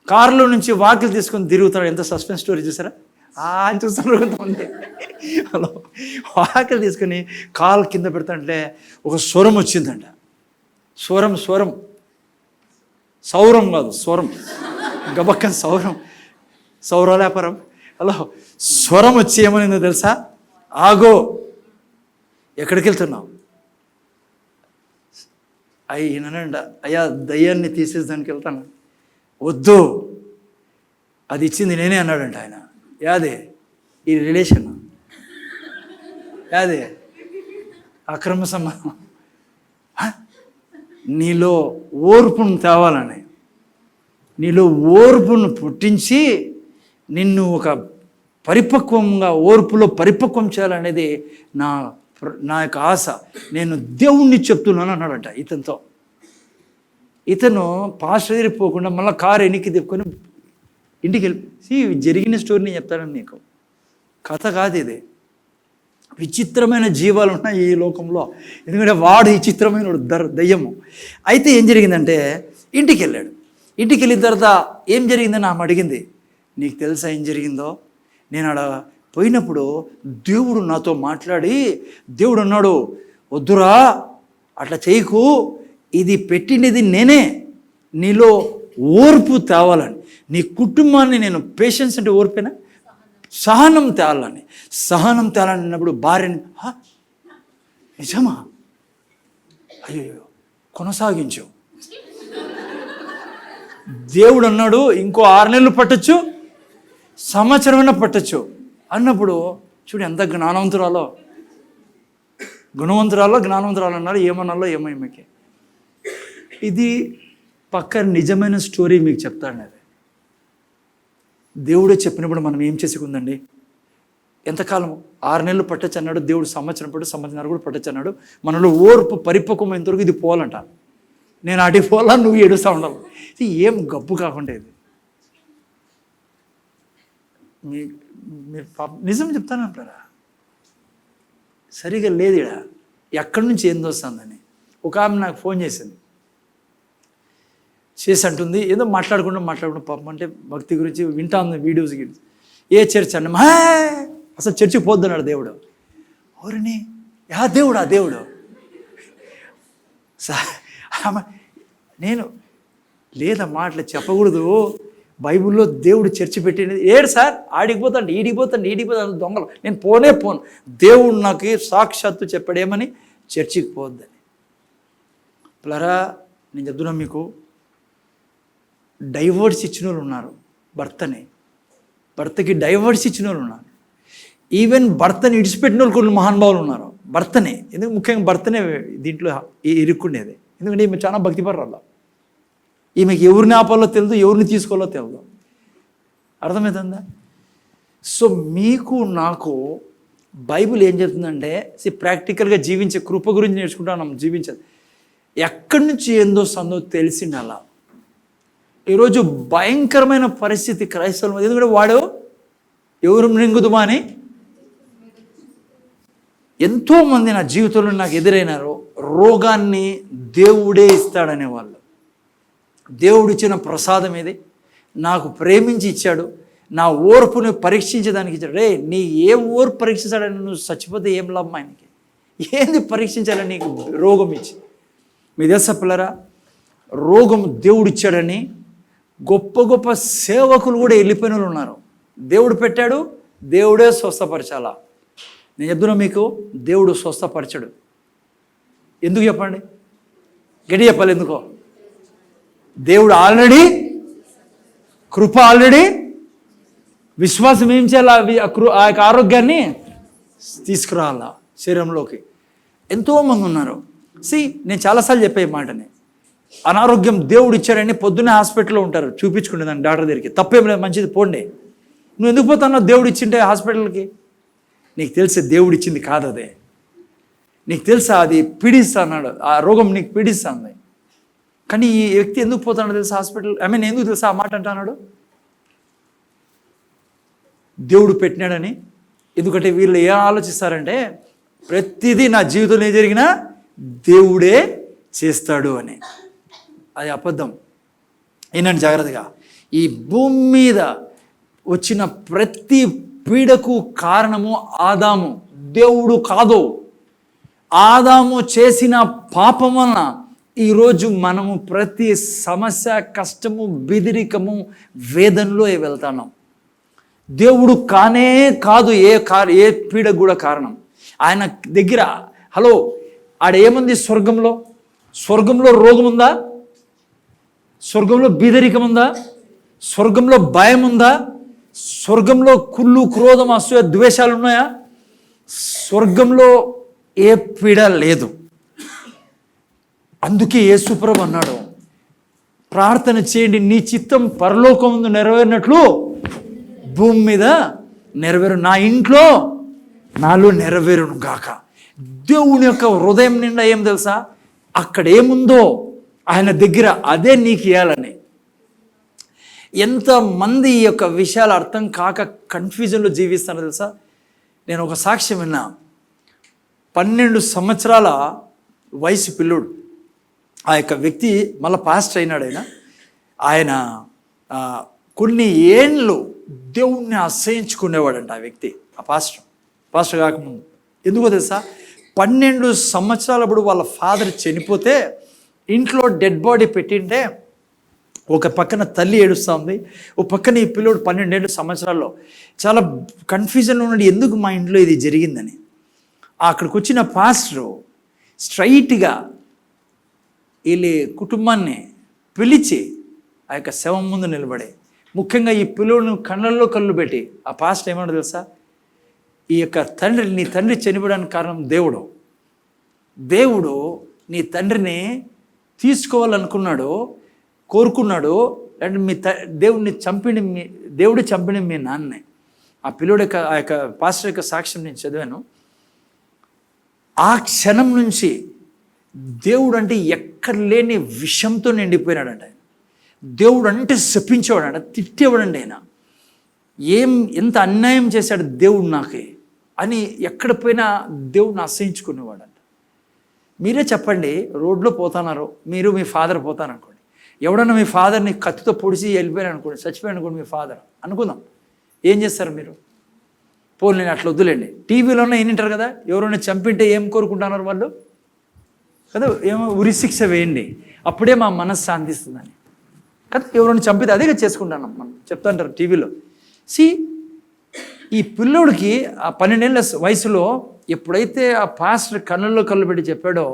కారులో నుంచి వాకిలు తీసుకొని తిరుగుతాడు. ఎంత సస్పెన్స్ స్టోరీ చూసారా? అని చూస్తాను. హలో, వాకిలు తీసుకొని కాలు కింద పెడతాంటే ఒక స్వరం వచ్చిందంట. స్వరం సౌరం కాదు, స్వరం, గబక్కన సౌరలేపరం. హలో, స్వరం వచ్చి ఏమనిందో తెలుసా? ఆగో, ఎక్కడికి వెళ్తున్నావు? ఈయనంట, అయ్యా దయ్యాన్ని తీసేదానికి వెళ్తాను. వద్దు, అది ఇచ్చింది నేనే అన్నాడంట ఆయన. యాదే ఈ రిలేషన్, యాదే అక్రమ సంబంధం. నీలో ఓర్పును తేవాలని, నీలో ఓర్పును పుట్టించి నిన్ను ఒక పరిపక్వంగా ఓర్పులో పరిపక్వం చేయాలనేది నా యొక్క ఆశ. నేను దేవుణ్ణి చెప్తున్నాను అన్నాడంట ఇతనితో. ఇతను పాస్టర్ దగ్గరికి పోకుండా మళ్ళీ కారు ఎన్నికి తిప్పుకొని ఇంటికి వెళ్ళి జరిగిన స్టోరీ నేను చెప్తానని నీకు. కథ కాదు ఇది. విచిత్రమైన జీవాలు ఉన్నాయి ఈ లోకంలో. ఎందుకంటే వాడు విచిత్రమైన దయ్యము. అయితే ఏం జరిగిందంటే ఇంటికి వెళ్ళాడు. ఇంటికి వెళ్ళిన తర్వాత ఏం జరిగిందని ఆమె అడిగింది. నీకు తెలుసా ఏం జరిగిందో? నేను ఆడ పోయినప్పుడు దేవుడు నాతో మాట్లాడి దేవుడు అన్నాడు, వద్దురా అట్లా చేయకు, ఇది పెట్టినది నేనే, నీలో ఓర్పు తేవాలని, నీ కుటుంబాన్ని నేను పేషెన్స్ అంటే ఓర్పేనా, సహనం తేవాలని అన్నప్పుడు భార్యని నిజమా, అయ్యో కొనసాగించు, దేవుడు అన్నాడు ఇంకో 6 నెలలు పట్టచ్చు, సంవత్సరమైనా పట్టచ్చు అన్నప్పుడు చూడు ఎంత జ్ఞానవంతురాలో అన్నారు. ఏమన్నాలో ఏమో ఈమెకి. ఇది పక్క నిజమైన స్టోరీ మీకు చెప్తాను. అది దేవుడే చెప్పినప్పుడు మనం ఏం చేసుకుందండి? ఎంతకాలం? 6 నెలలు పట్టచ్చు అన్నాడు దేవుడు, సంవత్సరం కూడా పట్టచ్చు అన్నాడు. మనలో ఓర్పు పరిపక్వమైనంతవరకు ఇది పోవాలంట. నేను అటు పోలా, నువ్వు ఏడుస్తూ ఉండాలి. ఇది ఏం గబ్బు కాకుండా ఇది. మీరు నిజం చెప్తాను అంటారా? సరిగా లేదు ఇడ, ఎక్కడి నుంచి ఏంది వస్తుందని. ఒక ఆమె నాకు ఫోన్ చేసి అంటుంది, ఏదో మాట్లాడుకుంటూ పాపం అంటే భక్తి గురించి వింటా ఉంది, వీడియోస్ గురించి. ఏ చర్చ్ అన్న అసలు చర్చికి పోద్దన్నాడు దేవుడు. ఎవరిని? ఆ దేవుడు నేను లేదమ్మా అట్లా చెప్పకూడదు, బైబిల్లో దేవుడు చర్చి పెట్టినది. ఏడు సార్ ఆడిపోతాండి ఈడిపోతాను దొంగలు, నేను పోను. దేవుడు నాకు సాక్షాత్తు చెప్పాడేమని, చర్చికి పోద్దని. పిల్లరా నేను చెప్తున్నా మీకు, డైవర్స్ ఇచ్చిన వాళ్ళు ఉన్నారు, భర్తకి డైవర్స్ ఇచ్చిన వాళ్ళు ఉన్నారు. ఈవెన్ భర్తని ఇడిచిపెట్టిన వాళ్ళు కొన్ని మహానుభావులు ఉన్నారు. భర్తనే, ఎందుకు ముఖ్యంగా భర్తనే దీంట్లో ఇరుక్కుండేది. ఎందుకంటే ఈమె చాలా భక్తిపరురాలు, ఈమెకి ఎవరిని ఆపాలో తెలియదు, ఎవరిని తీసుకోవాలో తెలియదు. అర్థమవుతుందా? సో మీకు నాకు బైబిల్ ఏం చెప్తుందంటే, ప్రాక్టికల్గా జీవించే కృప గురించి నేర్చుకుంటాం, జీవించేది ఎక్కడి నుంచి ఏందో సందో తెలిసింది. అలా ఈరోజు భయంకరమైన పరిస్థితి క్రైస్తవులు, ఎందుకంటే వాడు ఎవరు మృంగుదుమా అని ఎంతోమంది నా జీవితంలో నాకు ఎదురైనారు. రోగాన్ని దేవుడే ఇస్తాడనేవాళ్ళు. దేవుడు ఇచ్చిన ప్రసాదం ఇది, నాకు ప్రేమించి ఇచ్చాడు, నా ఓర్పుని పరీక్షించేదానికి ఇచ్చాడు. రే నీ ఏ ఓర్పు పరీక్షించాడని, నువ్వు చచ్చిపోతే ఏం లాభం ఆయనకి? ఏంది పరీక్షించాలని నీకు రోగం ఇచ్చి? మీ తెలుసా పిల్లరా, రోగం దేవుడు ఇచ్చాడని గొప్ప గొప్ప సేవకులు కూడా వెళ్ళిపోయిన వాళ్ళు ఉన్నారు. దేవుడు పెట్టాడు, దేవుడే స్వస్థపరచాలా. నేను చెప్తున్నా మీకు, దేవుడు స్వస్థపరచడు. ఎందుకు చెప్పండి? గట్టి చెప్పాలి ఎందుకో? దేవుడు ఆల్రెడీ కృప, ఆల్రెడీ విశ్వాసం ఏం చేయాలి? ఆ యొక్క ఆరోగ్యాన్ని తీసుకురావాలా శరీరంలోకి. ఎంతోమంది ఉన్నారు. నేను చాలాసార్లు చెప్పే మాటని, అనారోగ్యం దేవుడు ఇచ్చాడని పొద్దున్నే హాస్పిటల్లో ఉంటారు, చూపించుకునేదాన్ని డాక్టర్ దగ్గరికి. తప్పేం లేదు, మంచిది పోండి. నువ్వు ఎందుకు పోతున్నావు దేవుడు ఇచ్చింటే హాస్పిటల్కి? నీకు తెలిసే దేవుడు ఇచ్చింది కాదు అదే. నీకు తెలుసా అది పీడిస్తా అన్నాడు, ఆ రోగం నీకు పీడిస్తుంది. కానీ ఈ వ్యక్తి ఎందుకు పోతాడో తెలుసా హాస్పిటల్? ఎందుకు తెలుసా ఆ మాట అంటున్నాడు? దేవుడు పెట్టినాడని. ఎందుకంటే వీళ్ళు ఏం ఆలోచిస్తారంటే, ప్రతిదీ నా జీవితంలో ఏం జరిగినా దేవుడే చేస్తాడు అని. అది అబద్ధం. ఏంటంటే జాగ్రత్తగా, ఈ భూమి మీద వచ్చిన ప్రతి పీడకు కారణము ఆదాము, దేవుడు కాదు. ఆదాము చేసిన పాపం వలన ఈరోజు మనము ప్రతి సమస్య, కష్టము, బెదిరికము, వేదనలో వెళ్తున్నాం. దేవుడు కానే కాదు ఏ పీడకు కూడా కారణం. ఆయన దగ్గర హలో ఆడేముంది? స్వర్గంలో రోగం ఉందా? స్వర్గంలో బీదరికం ఉందా? స్వర్గంలో భయం ఉందా? స్వర్గంలో కుళ్ళు, క్రోధం, అసూయ, ద్వేషాలు ఉన్నాయా? స్వర్గంలో ఏ పీడ లేదు. అందుకే యేసుప్రభు అన్నాడు, ప్రార్థన చేయండి, నీ చిత్తం పరలోకం ముందు నెరవేరినట్లు భూమి మీద నెరవేరు, నా ఇంట్లో నాలో నెరవేరును గాక. దేవుని యొక్క హృదయం నిండా ఏం తెలుసా? అక్కడ ఏముందో ఆయన దగ్గర అదే నీకు ఇవ్వాలని. ఎంతమంది ఈ యొక్క విషయాలు అర్థం కాక కన్ఫ్యూజన్లో జీవిస్తారో తెలుసా? నేను ఒక సాక్ష్యం విన్నా. 12 సంవత్సరాల వయసు పిల్లోడు. ఆ యొక్క వ్యక్తి మళ్ళీ పాస్టర్ అయినాడు. ఆయన కొన్ని ఏండ్లు దేవుణ్ణి అసహించుకునేవాడంట ఆ వ్యక్తి, ఆ పాస్టర్ కాకముందు. ఎందుకో తెలుసా, 12 సంవత్సరాలప్పుడు వాళ్ళ ఫాదర్ చనిపోతే ఇంట్లో డెడ్ బాడీ పెట్టింటే ఒక పక్కన తల్లి ఏడుస్తూ ఉంది, ఒక పక్కన ఈ పిల్లోడు 12 సంవత్సరాల్లో చాలా కన్ఫ్యూజన్లో ఉన్నాడు, ఎందుకు మా ఇంట్లో ఇది జరిగిందని. అక్కడికి వచ్చిన పాస్టరు స్ట్రైట్గా వీళ్ళ కుటుంబాన్ని పిలిచి ఆ యొక్క శవం ముందు నిలబడి, ముఖ్యంగా ఈ పిల్లోడిని కళ్ళల్లో కళ్ళు పెట్టి ఆ పాస్టర్ ఏమన్నా తెలుసా, ఈ యొక్క నీ తండ్రి చనిపోవడానికి కారణం దేవుడు నీ తండ్రిని తీసుకోవాలనుకున్నాడు, కోరుకున్నాడు. అంటే దేవుడు చంపిన మీ నాన్నే. ఆ పిల్లోడి యొక్క ఆ యొక్క పాస్టర్ యొక్క సాక్ష్యం నేను చదివాను. ఆ క్షణం నుంచి దేవుడు అంటే ఎక్కడ లేని విషంతో నిండిపోయినాడంట. దేవుడు అంటే శపించేవాడంట, తిట్టేవాడండి. ఆయన ఎంత అన్యాయం చేశాడు దేవుడు నాకే అని ఎక్కడ పోయినా దేవుడిని అసహించుకునేవాడంట. మీరే చెప్పండి, రోడ్లో పోతున్నారు, మీరు మీ ఫాదర్ పోతారనుకోండి, ఎవడన్నా మీ ఫాదర్ని కత్తితో పొడిచి వెళ్ళిపోయారు అనుకోండి, చచ్చిపోయాను అనుకోండి మీ ఫాదర్ అనుకుందాం, ఏం చేస్తారు మీరు? పోనీ అట్లా వద్దులేండి, టీవీలోనే వింటారు కదా, ఎవరైనా చంపింటే ఏం కోరుకుంటున్నారు వాళ్ళు కదా, ఏమో ఉరి శిక్ష వేయండి అప్పుడే మా మనసు శాంతిస్తుందని కదా. ఎవరైనా చంపితే అదే చేసుకుంటాను మనం చెప్తాంటారు టీవీలో. ఈ పిల్లోడికి ఆ 12 ఏళ్ళ వయసులో ఎప్పుడైతే ఆ పాస్టర్ కళ్ళల్లో కళ్ళు పెట్టి చెప్పాడో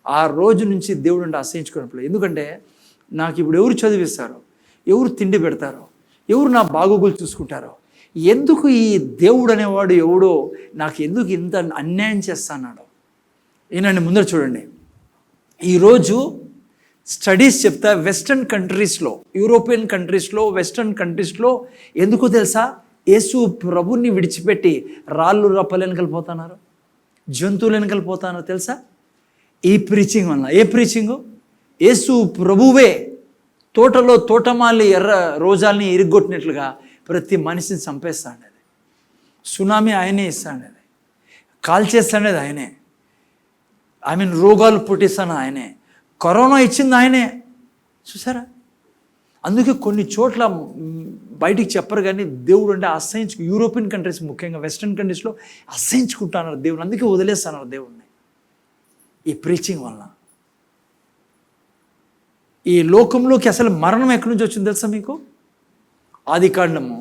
ఆ రోజు నుంచి దేవుడు అంటే అసహించుకున్నప్పుడు. ఎందుకంటే నాకు ఇప్పుడు ఎవరు చదివిస్తారో, ఎవరు తిండి పెడతారో, ఎవరు నా బాగోగులు చూసుకుంటారో, ఎందుకు ఈ దేవుడు అనేవాడు ఎవడో నాకు ఎందుకు ఇంత అన్యాయం చేస్తున్నాడో. ఈయనండి ముందర చూడండి, ఈరోజు స్టడీస్ చెప్తా వెస్ట్రన్ కంట్రీస్లో, యూరోపియన్ కంట్రీస్లో, వెస్ట్రన్ కంట్రీస్లో ఎందుకు తెలుసా, యేసు ప్రభుని విడిచిపెట్టి రాళ్ళు రప్పలు వెనకలిపోతున్నారు, జంతువులు వెనకలిపోతున్నారు తెలుసా? ఈ ప్రీచింగ్ వల్ల. ఏ ప్రీచింగు? యేసు ప్రభువే తోటలో తోటమాలి ఎర్ర రోజాల్ని ఇరుగొట్టినట్లుగా ప్రతి మనిషిని చంపేస్తాడు. అది సునామీ ఆయనే ఇస్తాడు, కాల్చేస్తాడేది ఆయనే, రోగాలు పుట్టిస్తాను ఆయనే, కరోనా ఇచ్చింది ఆయనే. చూసారా? అందుకే కొన్ని చోట్ల బయటికి చెప్పరు కానీ దేవుడు అంటే యూరోపియన్ కంట్రీస్ ముఖ్యంగా వెస్ట్రన్ కంట్రీస్లో అసహించుకుంటున్నారు దేవుడు, అందుకే వదిలేస్తున్నారు దేవుడిని ఈ ప్రీచింగ్ వలన. ఈ లోకంలోకి అసలు మరణం ఎక్కడి నుంచి వచ్చింది తెలుసా మీకు? ఆదికాండము,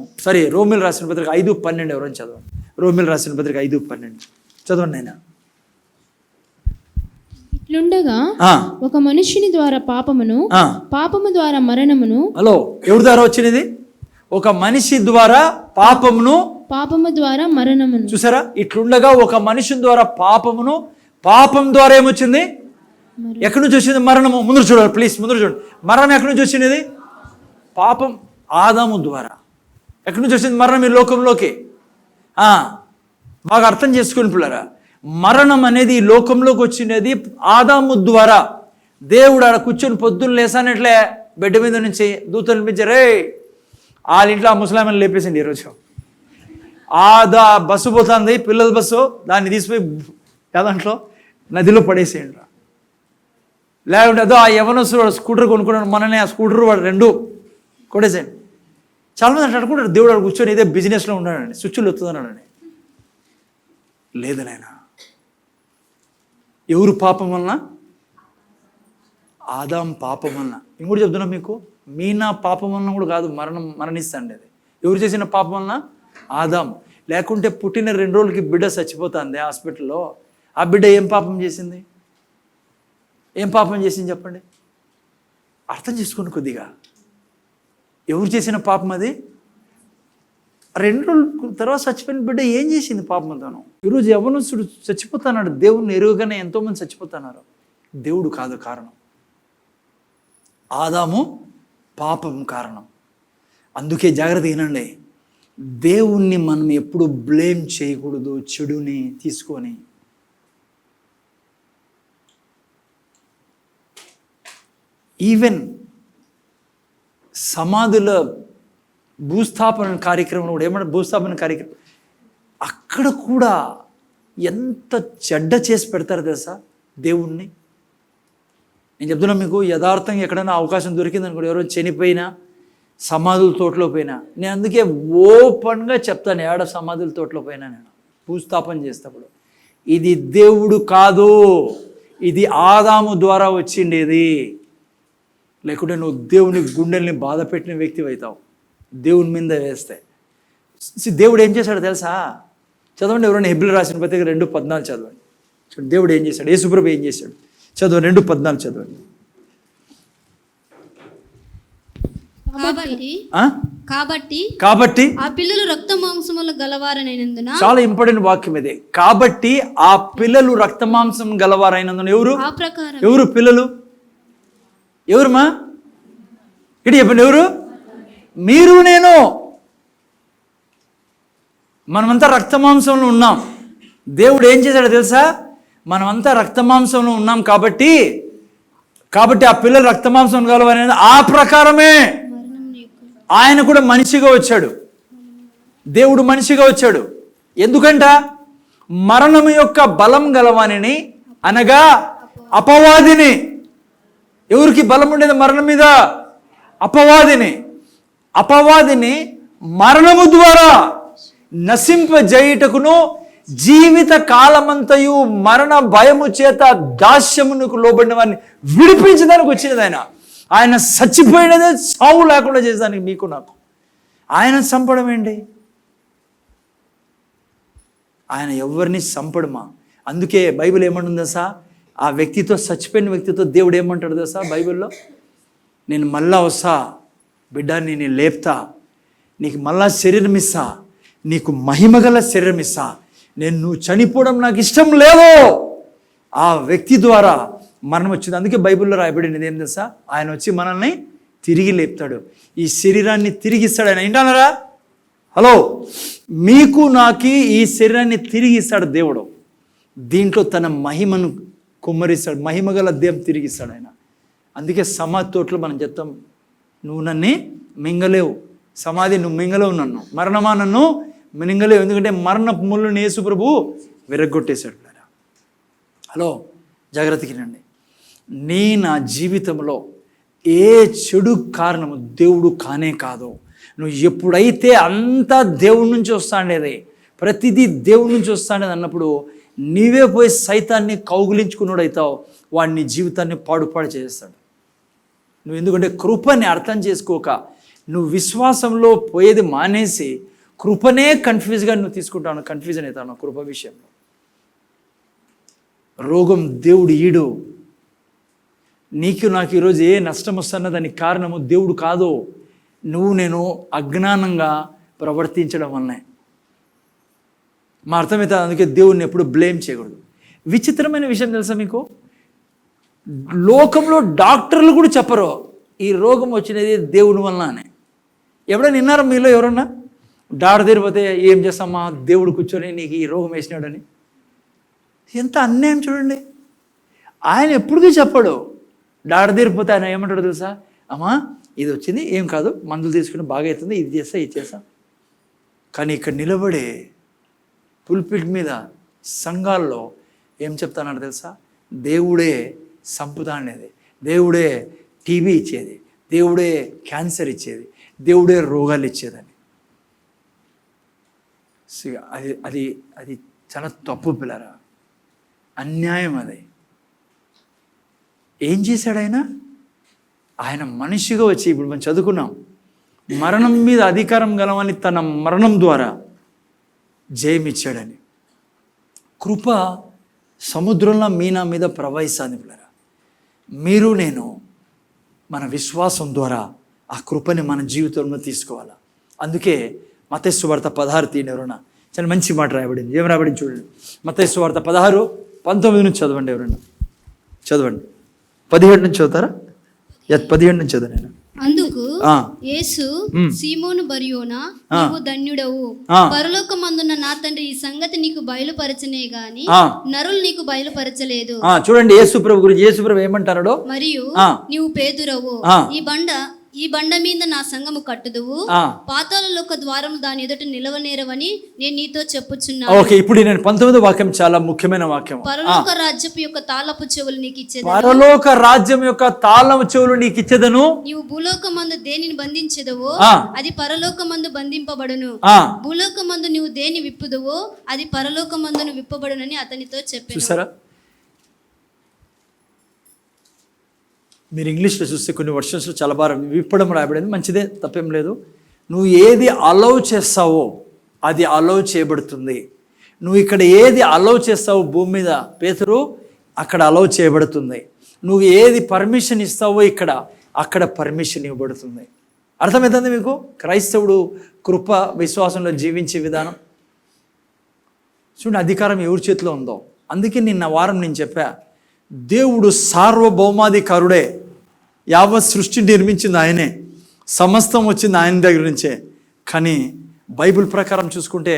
రోమిల్ రాసిన పత్రిక 5:12 ఎవరైనా చదవండి. రోమిల్ రాసిన పత్రిక 5:12 చదవండి అయినా. ఇట్లుండగా ఒక మనుషుని ద్వారా పాపము ద్వారా మరణమును. హలో, ఎవరి ద్వారా వచ్చినది? ఒక మనిషి ద్వారా పాపము ద్వారా మరణమును. చూసారా? ఇట్లుండగా ఒక మనిషి ద్వారా పాపం ద్వారా ఏమొచ్చింది? ఎక్కడి నుంచి వచ్చింది మరణము? ముందు చూడాలి ప్లీజ్, ముందు చూడండి. మరణం ఎక్కడి నుంచి వచ్చినది? పాపం ఆదాము ద్వారా. ఎక్కడి నుంచి వచ్చింది మరణం ఈ లోకంలోకి? బాగా అర్థం చేసుకుని పిల్లరా, మరణం అనేది ఈ లోకంలోకి వచ్చినది ఆదాము ద్వారా. దేవుడు ఆడ కూర్చొని పొద్దున్న లేసానట్లే బెడ్ మీద నుంచి దూతలు పిలిచారే, వాళ్ళ ఇంట్లో ఆ ముసలామెను లేపేసింది ఈరోజు. బస్సు పోతుంది, పిల్లల బస్సు, దాన్ని తీసిపోయి దాంట్లో నదిలో పడేసేయండి. లేకుంటే ఆ యవనస్తుడు స్కూటర్ కొనుక్కున్నాడు, మననే ఆ స్కూటర్ వాడు 2 కొట్టేసేయండి. చాలామంది అట్లా అనుకుంటారు దేవుడు వాడు కూర్చొని ఇదే బిజినెస్లో ఉన్నాడని, స్విచ్లు వస్తుందన్నాడని. లేదు నాయన, ఎవరు పాపం వలన? ఆదాం పాపం వలన. ఇంకోటి చెప్తున్నా మీకు, నా పాపం వలన కూడా కాదు మరణిస్తాండి. అది ఎవరు చేసిన పాపం వలన? ఆదాం. లేకుంటే పుట్టిన 2 రోజులకి బిడ్డ చచ్చిపోతుంది హాస్పిటల్లో. ఆ బిడ్డ ఏం పాపం చేసింది చెప్పండి? అర్థం చేసుకోండి కొద్దిగా. ఎవరు చేసిన పాపం అది? 2 రోజుల తర్వాత చచ్చిపోయిన బిడ్డ ఏం చేసింది పాపంతోను? ఈరోజు యవనస్తుడు చచ్చిపోతున్నాడు, దేవుణ్ణి ఎరుగగానే ఎంతోమంది చచ్చిపోతున్నారు. దేవుడు కాదు కారణం, ఆదాము పాపం కారణం. అందుకే జాగ్రత్త వినండి, దేవుణ్ణి మనం ఎప్పుడు బ్లేమ్ చేయకూడదు చెడుని తీసుకొని. ఈవెన్ సమాధుల భూస్థాపన కార్యక్రమం కూడా ఏమన్నా భూస్థాపన కార్యక్రమం అక్కడ కూడా ఎంత చెడ్డ చేసి పెడతారు తెలుసా దేవుణ్ణి. నేను చెప్తున్నా మీకు, యథార్థంగా ఎక్కడైనా అవకాశం దొరికింది అనుకోండి, ఎవరో చనిపోయినా సమాధుల తోటలో పోయినా, నేను అందుకే ఓపెన్గా చెప్తాను, ఏడ సమాధుల తోటలో పోయినా నేను భూస్థాపన చేసేటప్పుడు, ఇది దేవుడు కాదు, ఇది ఆదాము ద్వారా వచ్చిండేది. లేకుంటే నువ్వు దేవుని గుండెల్ని బాధ పెట్టిన వ్యక్తి అవుతావు దేవుని మీద వేస్తే. దేవుడు ఏం చేశాడు తెలుసా? చదవండి, ఎవరైనా హెబ్రీయులకు రాసిన పత్రిక 2:14 చదవండి. చూడండి దేవుడు ఏం చేశాడు, యేసుప్రభు ఏం చేశాడు. చదవండి 2:14 చదవండి. కాబట్టి ఆ పిల్లలు రక్త మాంసములు గలవారైనందున, చాలా ఇంపార్టెంట్ వాక్యం ఇది. కాబట్టి ఆ పిల్లలు రక్త మాంసం గలవారైనందున, ఎవరు ఆ ప్రకారం ఎవరు పిల్లలు? ఎవరుమా? ఇటు చెప్పండి, ఎవరు? మీరు నేను. మనమంతా రక్త మాంసంలో ఉన్నాం. దేవుడు ఏం చేశాడో తెలుసా? మనమంతా రక్త మాంసంలో ఉన్నాం కాబట్టి ఆ పిల్లలు రక్త మాంసం గలవారైన ఆ ప్రకారమే ఆయన కూడా మనిషిగా వచ్చాడు. దేవుడు మనిషిగా వచ్చాడు. ఎందుకంట? మరణం యొక్క బలం గలవానిని, అనగా అపవాదిని. ఎవరికి బలం ఉండేది మరణం మీద? అపవాదిని మరణము ద్వారా నశింపజేయుటకును, జీవిత కాలమంతయు మరణ భయము చేత దాస్యమునకు లోబడిన వారిని విడిపించడానికి వచ్చినది ఆయన. ఆయన చచ్చిపోయినదే సావు లేకుండా చేసేదానికి మీకు నాకు. ఆయన చంపడం ఏంటి? ఆయన ఎవరిని చంపడమా? అందుకే బైబిల్ ఏమంటుందో తెలుసా? ఆ వ్యక్తితో, చచ్చిపోయిన వ్యక్తితో దేవుడు ఏమంటాడు తెలుసా బైబిల్లో? నేను మళ్ళా వస్తా బిడ్డ, నేను లేపుతా, నీకు మళ్ళా శరీరం ఇస్తా, నీకు మహిమగల శరీరం ఇస్తా, నువ్వు చనిపోవడం నాకు ఇష్టం లేదు. ఆ వ్యక్తి ద్వారా మరణం వచ్చింది. అందుకే బైబిల్లో రాయబడినది ఏం తెలుసా? ఆయన వచ్చి మనల్ని తిరిగి లేపుతాడు, ఈ శరీరాన్ని తిరిగి ఇస్తాడు ఆయన. ఏంటన్నారా? హలో, మీకు నాకు ఈ శరీరాన్ని తిరిగి ఇస్తాడు దేవుడు. దీంట్లో తన మహిమను కుమ్మరిస్తాడు, మహిమగల దేవం తిరిగిస్తాడు ఆయన. అందుకే సమాధి తోటలో మనం చెప్తాం, నువ్వు నన్ను మింగలేవు, సమాధి నువ్వు మింగలేవు, నన్ను మరణమా నన్ను మింగలేవు. ఎందుకంటే మరణపు ముళ్ళుని యేసు ప్రభు విరగ్గొట్టేశాడు. హలో, జాగ్రత్తకి రండి. నా జీవితంలో ఏ చెడు కారణము దేవుడు కానే కాదు. నువ్వు ఎప్పుడైతే అంతా దేవుడి నుంచి వస్తాండేది, ప్రతిదీ దేవుడి నుంచి వస్తాండేది అన్నప్పుడు నీవే పోయి సైతాన్ని కౌగులించుకున్నాడు అవుతావు. వాడిని జీవితాన్ని పాడు చేస్తాడు. నువ్వు ఎందుకంటే కృపని అర్థం చేసుకోక నువ్వు విశ్వాసంలో పోయేది మానేసి కృపనే కన్ఫ్యూజ్గా నువ్వు తీసుకుంటాను, కన్ఫ్యూజన్ అవుతాను కృప విషయంలో. రోగం దేవుడు ఈడు. నీకు నాకు ఈరోజు ఏ నష్టం వస్తున్నా దానికి కారణము దేవుడు కాదు, నేను అజ్ఞానంగా ప్రవర్తించడం వల్లనే. మా అర్థమైతే అందుకే దేవుడిని ఎప్పుడు బ్లేమ్ చేయకూడదు. విచిత్రమైన విషయం తెలుసా మీకు? లోకంలో డాక్టర్లు కూడా చెప్పరు ఈ రోగం వచ్చినది దేవుని వలన అని. ఎవడైనా విన్నారా మీలో? ఎవరన్నా డాక్టర్ తిరిగిపోతే ఏం చేస్తామా, దేవుడు కూర్చొని నీకు ఈ రోగం వేసినాడని? ఎంత అన్యాయం చూడండి. ఆయన ఎప్పుడూ చెప్పడు. డాక్టర్ తిరిగిపోతే ఆయన ఏమంటాడో తెలుసా? అమ్మా ఇది వచ్చింది, ఏం కాదు, మందులు తీసుకుని బాగా అవుతుంది, ఇది చేస్తా ఇది చేస్తా. కానీ ఇక్కడ నిలబడే పుల్పిట్ మీద సంఘాల్లో ఏం చెప్తానో తెలుసా? దేవుడే సంపుతా అనేది, దేవుడే టీబీ ఇచ్చేది, దేవుడే క్యాన్సర్ ఇచ్చేది, దేవుడే రోగాలు ఇచ్చేదని. అది అది అది చాలా తప్పు పిల్లరా, అన్యాయం. అది ఏం చేశాడు ఆయన? ఆయన మనిషిగా వచ్చి, ఇప్పుడు మనం చదువుకున్నాం, మరణం మీద అధికారం గలవని తన మరణం ద్వారా జయమిచ్చాడని. కృప సముద్రంలో మీనా మీద ప్రవహిస్తాను పిల్లరా. మీరు నేను మన విశ్వాసం ద్వారా ఆ కృపని మన జీవితంలో తీసుకోవాలా. అందుకే మత్తయి సువార్త 16 ఎవరన్నా చాలా మంచి మాట రాయబడింది. ఏం రాయబడింది చూడండి. మత్తయి సువార్త 16:19 నుంచి చదవండి. ఎవరన్నా చదవండి. 17 నుంచి చదువుతారా? 17 నుంచి చదువు. నేను అందుకు యేసు, సీమోను బర్యోనా, నీవు ధన్యుడవు, పరలోకమందున్న నా తండ్రి ఈ సంగతి నీకు బయలుపరచనే గాని నరులు నీకు బయలుపరచలేదు. చూడండి యేసు ప్రభు గురించి యేసు ప్రభు ఏమంటారో, మరియు నీవు పేతురవు, ఈ బండ మీద నా సంఘము కట్టుదువు, పాతాళలోక ద్వారము దాని ఎదుట నిలవనేరవని నేను నీతో చెప్పుచున్నాను. ఓకే, ఇప్పుడు నేను 19వ వాక్యం చాలా ముఖ్యమైన వాక్యం. పరలోక రాజ్యపు యొక్క తాళపు చెవులు నీకు ఇచ్చేదను, పరలోక రాజ్యం యొక్క తాళపు చెవులు నీకు ఇచ్చేదను. నీవు భూలోకమందు దేనిని బంధించెదవో అది పరలోకమందు బంధింపబడును, భూలోకమందు నీవు దేని విప్పుదువో అది పరలోకమందును విప్పబడునని అతనితో చెప్పాను. చూసారా, మీరు ఇంగ్లీష్లో చూస్తే కొన్ని వర్షన్స్లో చాలా బాగా విప్పడం రాయబడింది, మంచిదే, తప్పేం లేదు. నువ్వు ఏది అలౌ చేస్తావో అది అలౌ చేయబడుతుంది. నువ్వు ఇక్కడ ఏది అలౌ చేస్తావో భూమి మీద పేతురు, అక్కడ అలౌ చేయబడుతుంది. నువ్వు ఏది పర్మిషన్ ఇస్తావో ఇక్కడ అక్కడ పర్మిషన్ ఇవ్వబడుతుంది. అర్థమవుతుంది మీకు? క్రైస్తవుడు కృప విశ్వాసంలో జీవించే విధానం చూడండి, అధికారం ఎవరి చేతిలో ఉందో. అందుకే నిన్న వారం నేను చెప్పా, దేవుడు సార్వభౌమాధికారుడే. యావత్ సృష్టి నిర్మించింది ఆయనే, సమస్తం వచ్చింది ఆయన దగ్గర నుంచే. కానీ బైబిల్ ప్రకారం చూసుకుంటే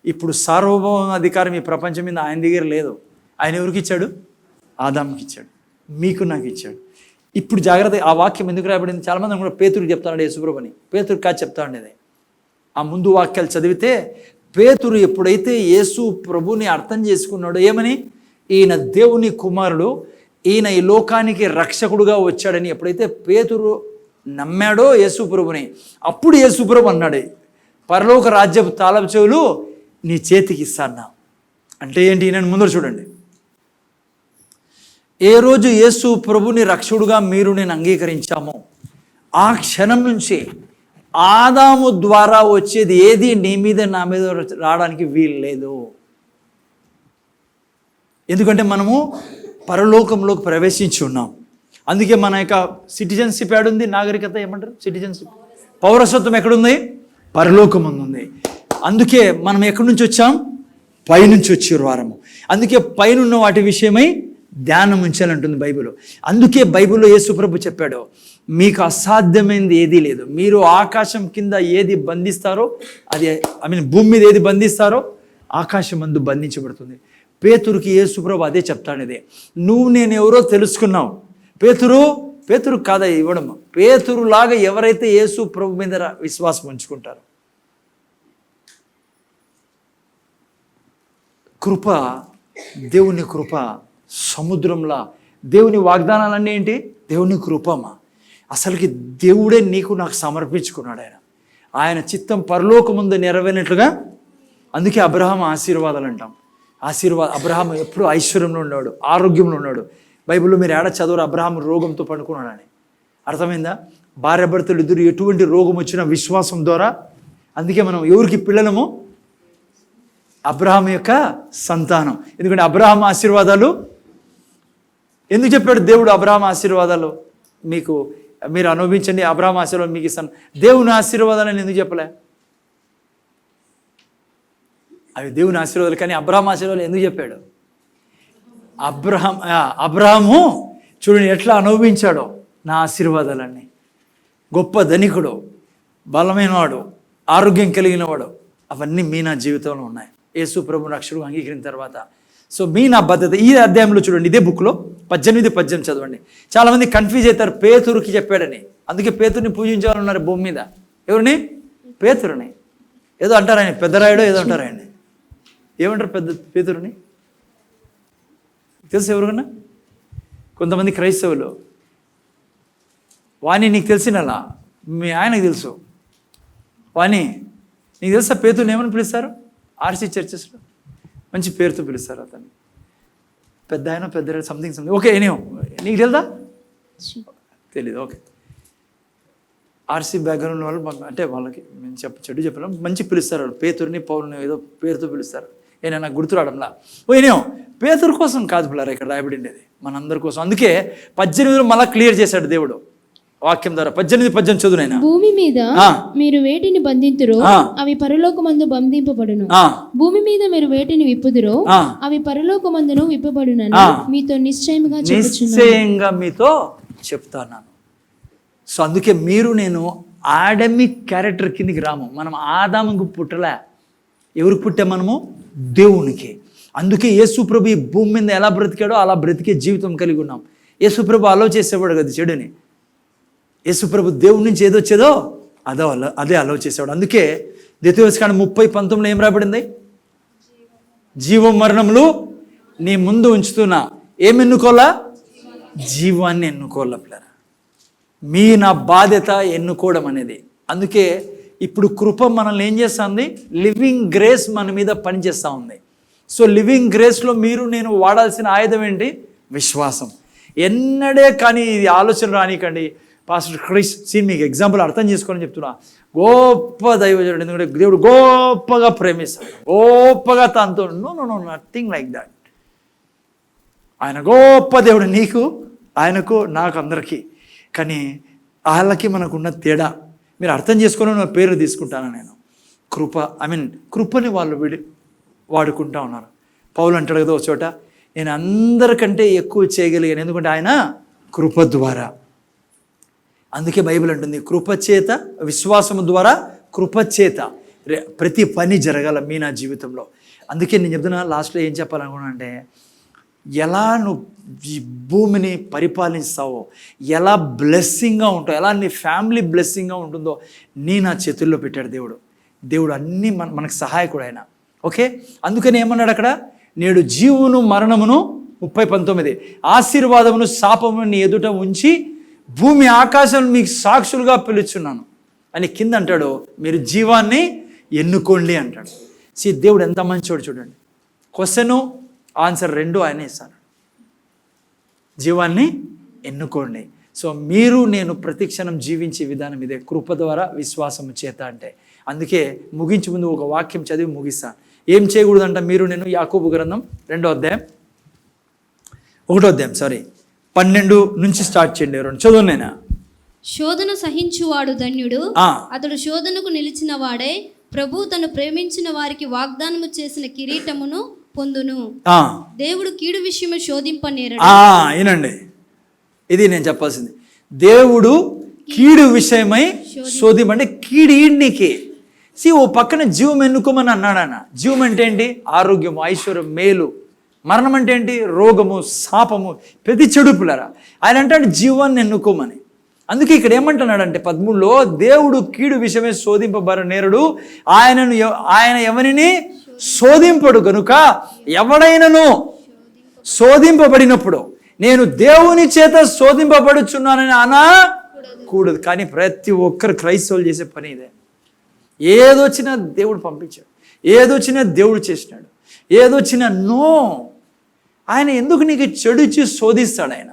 ఇప్పుడు సార్వభౌమాధికారం ఈ ప్రపంచం మీద ఆయన దగ్గర లేదు. ఆయన ఎవరికి ఇచ్చాడు? ఆదాంకి ఇచ్చాడు, మీకు నాకు ఇచ్చాడు. ఇప్పుడు జాగ్రత్త, ఆ వాక్యం ఎందుకు రాయబడింది? చాలామంది కూడా పేతురుకి చెప్తాడు యేసుప్రభుని, పేతురు కాదు చెప్తా ఉండేది. ఆ ముందు వాక్యాలు చదివితే పేతురు ఎప్పుడైతే యేసు ప్రభుని అర్థం చేసుకున్నాడో, ఏమని, ఈయన దేవుని కుమారుడు, ఈయన ఈ లోకానికి రక్షకుడుగా వచ్చాడని ఎప్పుడైతే పేతురు నమ్మాడో యేసు ప్రభుని, అప్పుడు యేసు ప్రభు అన్నాడు, పరలోక రాజ్యపు తాళపు చెవులు నీ చేతికి ఇస్తాను. అంటే ఏంటి? నేను ముందర చూడండి, ఏ రోజు యేసు ప్రభుని రక్షకుడుగా మీరు నేను అంగీకరించామో ఆ క్షణం నుంచి ఆదాము ద్వారా వచ్చేది ఏది నీ మీద నా మీద రావడానికి వీలు లేదు. ఎందుకంటే మనము పరలోకంలోకి ప్రవేశించి ఉన్నాం. అందుకే మన యొక్క సిటిజన్షిప్ ఏడుంది? నాగరికత ఏమంటారు? సిటిజన్షిప్, పౌరసత్వం ఎక్కడుంది? పరలోకం ఉంది. అందుకే మనం ఎక్కడి నుంచి వచ్చాం? పైనుంచి వచ్చారు వారము. అందుకే పైనున్న వాటి విషయమై ధ్యానం ఉంచాలంటుంది బైబిల్. అందుకే బైబిల్లో యేసుప్రభు చెప్పాడు, మీకు అసాధ్యమైనది ఏదీ లేదు. మీరు ఆకాశం కింద ఏది బంధిస్తారో అది, భూమి మీద ఏది బంధిస్తారో ఆకాశం అందు బంధించబడుతుంది. పేతురుకి యేసుప్రభు అదే చెప్తాడు, ఇదే, నువ్వు నేను ఎవరో తెలుసుకున్నావు. పేతురు కాదా ఇవ్వడం, పేతురులాగా ఎవరైతే యేసు ప్రభు మీద విశ్వాసం ఉంచుకుంటారో. కృప, దేవుని కృప సముద్రంలా, దేవుని వాగ్దానాలన్నీ ఏంటి? దేవుని కృపమా. అసలుకి దేవుడే నీకు నాకు సమర్పించుకున్నాడు. ఆయన చిత్తం పరలోకముందు నెరవేరినట్లుగా. అందుకే అబ్రహాం ఆశీర్వాదాలు అంటాం. అబ్రహాం ఎప్పుడు ఐశ్వర్యంలో ఉన్నాడు, ఆరోగ్యంలో ఉన్నాడు. బైబిల్లో మీరు ఏడ చదవరు అబ్రహాం రోగంతో పడుకున్నాడని. అర్థమైందా? భార్యాభర్తలు ఇద్దరు ఎటువంటి రోగం వచ్చినా విశ్వాసం ద్వారా. అందుకే మనం ఎవరికి పిల్లలము? అబ్రహాం యొక్క సంతానం. ఎందుకంటే అబ్రహాం ఆశీర్వాదాలు ఎందుకు చెప్పాడు దేవుడు? అబ్రహాం ఆశీర్వాదాలు మీరు అనుభవించండి, అబ్రహాం ఆశీర్వాదం మీకు ఇస్తాను. దేవుని ఆశీర్వాదాలని ఎందుకు చెప్పలే? అవి దేవుని ఆశీర్వాదాలు, కానీ అబ్రహాం ఆశీర్వాదాలు ఎందుకు చెప్పాడు? అబ్రహాము చూడండి ఎట్లా అనుభవించాడో నా ఆశీర్వాదాలన్నీ. గొప్ప ధనికుడు, బలమైనవాడు, ఆరోగ్యం కలిగినవాడు, అవన్నీ మీ నా జీవితంలో ఉన్నాయి యేసు ప్రభు రక్షకుడు అంగీకరించిన తర్వాత. సో మీ నా భద్రత. ఈ అధ్యాయంలో చూడండి, ఇదే బుక్లో 18 చదవండి. చాలామంది కన్ఫ్యూజ్ అవుతారు పేతురుకి చెప్పాడని. అందుకే పేతురుని పూజించాలన్నారు భూమి మీద. ఎవరిని? పేతురుని. ఏదో అంటారు ఆయన, పెద్దరాయుడో ఏదో అంటారు ఆయన. ఏమంటారు పేతురుని? తెలుసు ఎవరికన్నా? కొంతమంది క్రైస్తవులు, వాణి నీకు తెలిసినలా మీ ఆయనకు తెలుసు, వాణి నీకు తెలుసా పేతురుని ఏమని పిలుస్తారు? ఆర్సీ చర్చెస్లో మంచి పేరుతో పిలుస్తారు అతన్ని. పెద్ద ఆయన, పెద్ద సంథింగ్. ఓకే, నీకు తెలుదా? తెలీదు. ఓకే, ఆర్సీ బ్యాక్గ్రౌండ్ వాళ్ళు అంటే వాళ్ళకి మేము చెడు చెప్పలేం, మంచి పిలుస్తారు వాళ్ళు. పేతురుని పౌరుని ఏదో పేరుతో పిలుస్తారు. నాకు గుర్తు రావడంలా. పేతురు కోసం కాదు పిల్లరా ఇక్కడ రాయబడిండేది, మనందరి కోసం. అందుకే 18 మళ్ళా క్లియర్ చేశాడు దేవుడు వాక్యం ద్వారా. 18 చదువునైనా. భూమి మీద మీరు వేటిని బంధింతురో అవి పరలోకమందు బంధింపబడును, భూమి మీద మీరు వేటిని విప్పుదురో అవి పరలోకమందును విప్పబడునని మీతో నిశ్చయంగా మీతో చెప్తాను. సో అందుకే మీరు నేను ఆడమిక్ క్యారెక్టర్ కిందికి రాము. మనం ఆదాముకు పుట్టలే. ఎవరికి పుట్టాం మనము? దేవునికి. అందుకే యేసుప్రభు ఈ భూమి మీద ఎలా బ్రతికాడో అలా బ్రతికే జీవితం కలిగి ఉన్నాం. యేసుప్రభు అలో చేసేవాడు కదా చెడుని. యేసుప్రభు దేవుడి నుంచి ఏదో వచ్చేదో అదే అలౌ చేసేవాడు. అందుకే ద్వితీయోపదేశకాండం 30:19 ఏం రాబడింది? జీవం మరణములు నీ ముందు ఉంచుతున్నా, ఏం ఎన్నుకోవాలా? జీవాన్ని ఎన్నుకోవాల పిల్లరా. నా బాధ్యత ఎన్నుకోవడం అనేది. అందుకే ఇప్పుడు కృప మనల్ని ఏం చేస్తుంది? లివింగ్ గ్రేస్ మన మీద పనిచేస్తూ ఉంది. సో లివింగ్ గ్రేస్లో నేను వాడాల్సిన ఆయుధం ఏంటి? విశ్వాసం. ఎన్నడే కానీ ఇది ఆలోచన రానికండి. పాస్టర్ క్రిస్ మీకు ఎగ్జాంపుల్ అర్థం చేసుకోవాలని చెప్తున్నా. గొప్ప దైవజనుడు, ఎందుకంటే దేవుడు గొప్పగా ప్రేమిస్తాడు, గొప్పగా తనతో నథింగ్ లైక్ దాట్. ఆయన గొప్ప దేవుడు, నీకు ఆయనకు నాకు అందరికీ. కానీ వాళ్ళకి మనకున్న తేడా మీరు అర్థం చేసుకోవాలని నా పేరు తీసుకుంటాను నేను. కృప కృపని వాళ్ళు వాడుకుంటా ఉన్నారు. పౌలు అంటాడు కదా ఒక చోట, నేను అందరికంటే ఎక్కువ చేయగలిగాను, ఎందుకంటే ఆయన కృప ద్వారా. అందుకే బైబిల్ అంటుంది, కృపచేత, విశ్వాసము ద్వారా కృపచేత ప్రతి పని జరగాల నా జీవితంలో. అందుకే నేను చెప్తున్నా, లాస్ట్లో ఏం చెప్పాలనుకున్నా అంటే, ఎలా నువ్వు ఈ భూమిని పరిపాలిస్తావో, ఎలా బ్లెస్సింగ్గా ఉంటావు, ఎలా నీ ఫ్యామిలీ బ్లెస్సింగ్గా ఉంటుందో నా చేతుల్లో పెట్టాడు దేవుడు. దేవుడు అన్నీ మనకు సహాయకుడు ఆయన. ఓకే, అందుకని ఏమన్నాడు అక్కడ, నేడు జీవును మరణమును 30:19 ఆశీర్వాదమును శాపమును నీ ఎదుట ఉంచి భూమి ఆకాశం మీకు సాక్షులుగా పిలుచున్నాను అని కింద అంటాడు. మీరు జీవాన్ని ఎన్నుకోండి అంటాడు. దేవుడు ఎంత మంచోడు చూడండి. క్వశ్చను ఆన్సర్ రెండు ఆయన ఇస్తాను. జీవాన్ని ఎన్నుకోండి. సో నేను ప్రతిక్షణం జీవించే విధానం ఇదే, కృప ద్వారా విశ్వాసము చేత అంటే. అందుకే ముగించే ముందు ఒక వాక్యం చదివి ముగిస్తాను. ఏం చేయకూడదంట నేను? యాకోబు గ్రంథం 2వ అధ్యాయం 1వ అధ్యాయం 12 నుంచి స్టార్ట్ చేయండి. చదువు నేను. శోధన సహించువాడు ధన్యుడు, అతడు శోధనకు నిలిచిన వాడే ప్రభు తను ప్రేమించిన వారికి వాగ్దానము చేసిన కిరీటమును పొందును. దేవుడు కీడు విషయము శోధింపనేరడు. వినండి, ఇది నేను చెప్పాల్సింది. దేవుడు కీడు విషయమై శోధింపంటే కీడు ఈడ్నికి. ఓ పక్కన జీవం ఎన్నుకోమని అన్నాడు ఆయన. జీవం అంటే ఏంటి? ఆరోగ్యము, ఐశ్వర్యం, మేలు. మరణం అంటే ఏంటి? రోగము, శాపము, ప్రతి చెడు పిల్లరా. ఆయన అంటాడు జీవాన్ని ఎన్నుకోమని. అందుకే ఇక్కడ ఏమంటున్నాడంటే 13లో, దేవుడు కీడు విషయమే శోధింపబడనేరుడు, ఆయన ఎవరిని శోధింపడు గనుక ఎవడైనను శోధింపబడినప్పుడు నేను దేవుని చేత శోధింపబడుచున్నానని అనకూడదు. కానీ ప్రతి ఒక్కరు క్రైస్తవులు చేసే పని ఇదే. ఏదొచ్చినా దేవుడు పంపించాడు, ఏదొచ్చినా దేవుడు చేసినాడు, ఏదొచ్చినా ఆయన ఎందుకు నీకు చెడు ఇచ్చి శోధిస్తాడు? ఆయన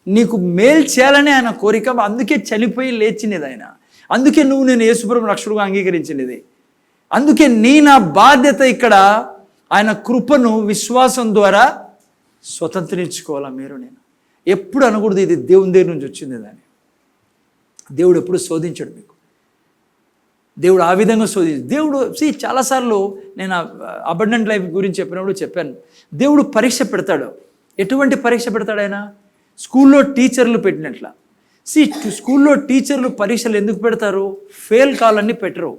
నీకు మేలు చేయాలని ఆయన కోరిక. అందుకే చనిపోయి లేచినది ఆయన. అందుకే నేను యేసుప్రభువుని రక్షకుడుగా అంగీకరించినది. అందుకే నా బాధ్యత ఇక్కడ ఆయన కృపను విశ్వాసం ద్వారా స్వతంత్రించుకోవాలా. నేను ఎప్పుడు అనకూడదు ఇది దేవుని దగ్గర నుంచి వచ్చింది దాన్ని. దేవుడు ఎప్పుడు శోధించాడు మీకు. దేవుడు ఆ విధంగా దేవుడు చాలాసార్లు నేను అబండెంట్ లైఫ్ గురించి చెప్పినప్పుడు చెప్పాను. దేవుడు పరీక్ష పెడతాడు. ఎటువంటి పరీక్ష పెడతాడు ఆయన? స్కూల్లో టీచర్లు పెట్టినట్ల. స్కూల్లో టీచర్లు పరీక్షలు ఎందుకు పెడతారు? ఫెయిల్ కావాలని పెట్టరు.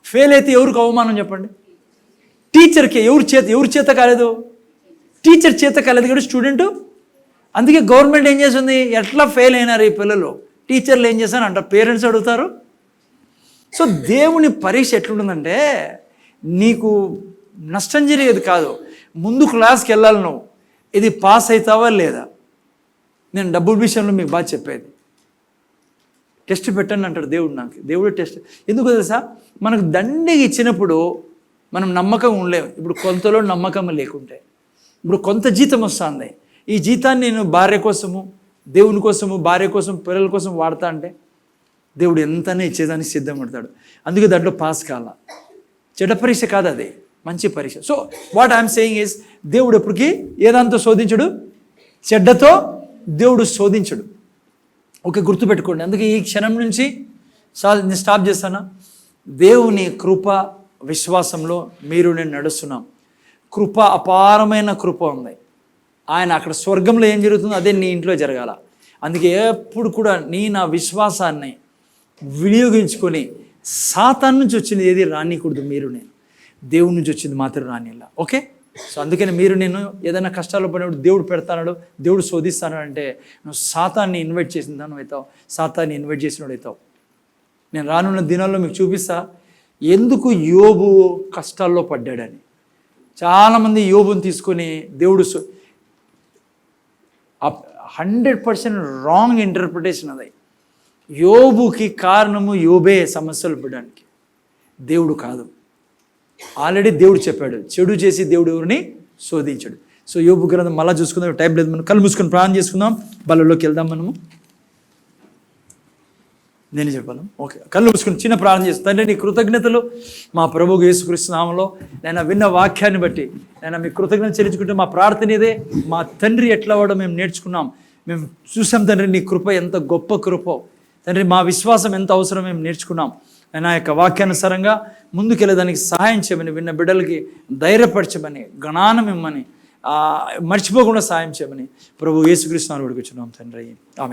ఫెయిల్ అయితే ఎవరికి అవమానం చెప్పండి? టీచర్కి. ఎవరి చేత కాలేదు? టీచర్ చేత కాలేదు కదా స్టూడెంటు. అందుకే గవర్నమెంట్ ఏం చేస్తుంది? ఎట్లా ఫెయిల్ అయినారు ఈ పిల్లలు, టీచర్లు ఏం చేశారు అంటారు, పేరెంట్స్ అడుగుతారు. సో దేవుని పరీక్ష ఎట్లుంటుందంటే, నీకు నష్టం జరిగేది కాదు, ముందు క్లాస్కి వెళ్ళాలి నువ్వు, ఇది పాస్ అవుతావా లేదా. నేను డబ్బుల విషయంలో మీకు బాగా చెప్పేది, టెస్ట్ పెట్టండి అంటాడు దేవుడు. దేవుడు టెస్ట్ ఎందుకు తెలుసా? మనకు దండిగా ఇచ్చినప్పుడు మనం నమ్మకం ఉండలేము. ఇప్పుడు కొంతలో నమ్మకం లేకుంటే, ఇప్పుడు కొంత జీతం వస్తుంది, ఈ జీతాన్ని నేను భార్య కోసము, దేవుని కోసము, భార్య కోసం, పిల్లల కోసం వాడతా అంటే దేవుడు ఎంతనే ఇచ్చేదానికి సిద్ధపడతాడు. అందుకే దాంట్లో పాస్ కాల. చెడ్డ పరీక్ష కాదు, అది మంచి పరీక్ష. So what I'm saying is, దేవుడు ఎప్పటికీ ఏదాంతో శోధించడు, చెడ్డతో దేవుడు శోధించడు. ఓకే, గుర్తుపెట్టుకోండి. అందుకే ఈ క్షణం నుంచి నేను స్టాప్ చేస్తాను. దేవుని కృప విశ్వాసంలో నేను నడుస్తున్నాం. కృప, అపారమైన కృప ఉంది. ఆయన అక్కడ స్వర్గంలో ఏం జరుగుతుందో అదే నీ ఇంట్లో జరగాల. అందుకే ఎప్పుడు కూడా నా విశ్వాసాన్ని వినియోగించుకొని సాతాను నుంచి వచ్చింది ఏది రానికూడదు. నేను దేవుడి నుంచి వచ్చింది మాత్రం రానిలా. ఓకే. సో అందుకని మీరు నేను ఏదైనా కష్టాల్లో పడినప్పుడు దేవుడు పెడతాడు, దేవుడు శోధిస్తాను అంటే నువ్వు సాతాన్ని ఇన్వైట్ చేసిన దాన్ని అవుతావు, సాతాన్ని ఇన్వైట్ చేసినోడు అవుతావు. నేను రానున్న దినాల్లో మీకు చూపిస్తా ఎందుకు యోబు కష్టాల్లో పడ్డాడని. చాలామంది యోబుని తీసుకొని దేవుడు 100% రాంగ్ ఇంటర్ప్రిటేషన్ అది. యోబుకి కారణము యోబే సమస్యలు పడడానికి, దేవుడు కాదు. ఆల్రెడీ దేవుడు చెప్పాడు, చెడు చేసి దేవుడు ఎవరిని శోధించాడు. సో యోబు గ్రంథం మళ్ళీ చూసుకుందాం, టైం లేదు, మనం కళ్ళు మూసుకొని ప్రార్థన చేసుకుందాం, బలలోకి వెళ్దాం. మనము నేను చెప్పాను, ఓకే, కళ్ళు మూసుకొని చిన్న ప్రార్థన చేస్తాను. తండ్రి నీ కృతజ్ఞతలు మా ప్రభువు యేసుక్రీస్తు నామములో నేను విన్న వాక్యాన్ని బట్టి నేను మీ కృతజ్ఞత చెల్లించుకుంటే మా ప్రార్థన ఇదే. మా తండ్రి ఎట్లా వాడో మేము నేర్చుకున్నాం, మేము చూసాం తండ్రి. నీ కృప ఎంత గొప్ప కృపో తండ్రి, మా విశ్వాసం ఎంత అవసరం మేము నేర్చుకున్నాం. నా యొక్క వాక్యానుసారంగా ముందుకెళ్ళేదానికి సహాయం చేయమని, విన్న బిడ్డలకి ధైర్యపరచమని, జ్ఞానం ఇమ్మని, మర్చిపోకుండా సహాయం చేయమని ప్రభు యేసుక్రీస్తు నామములో అడుగుచున్నాం తండ్రి, ఆమేన్.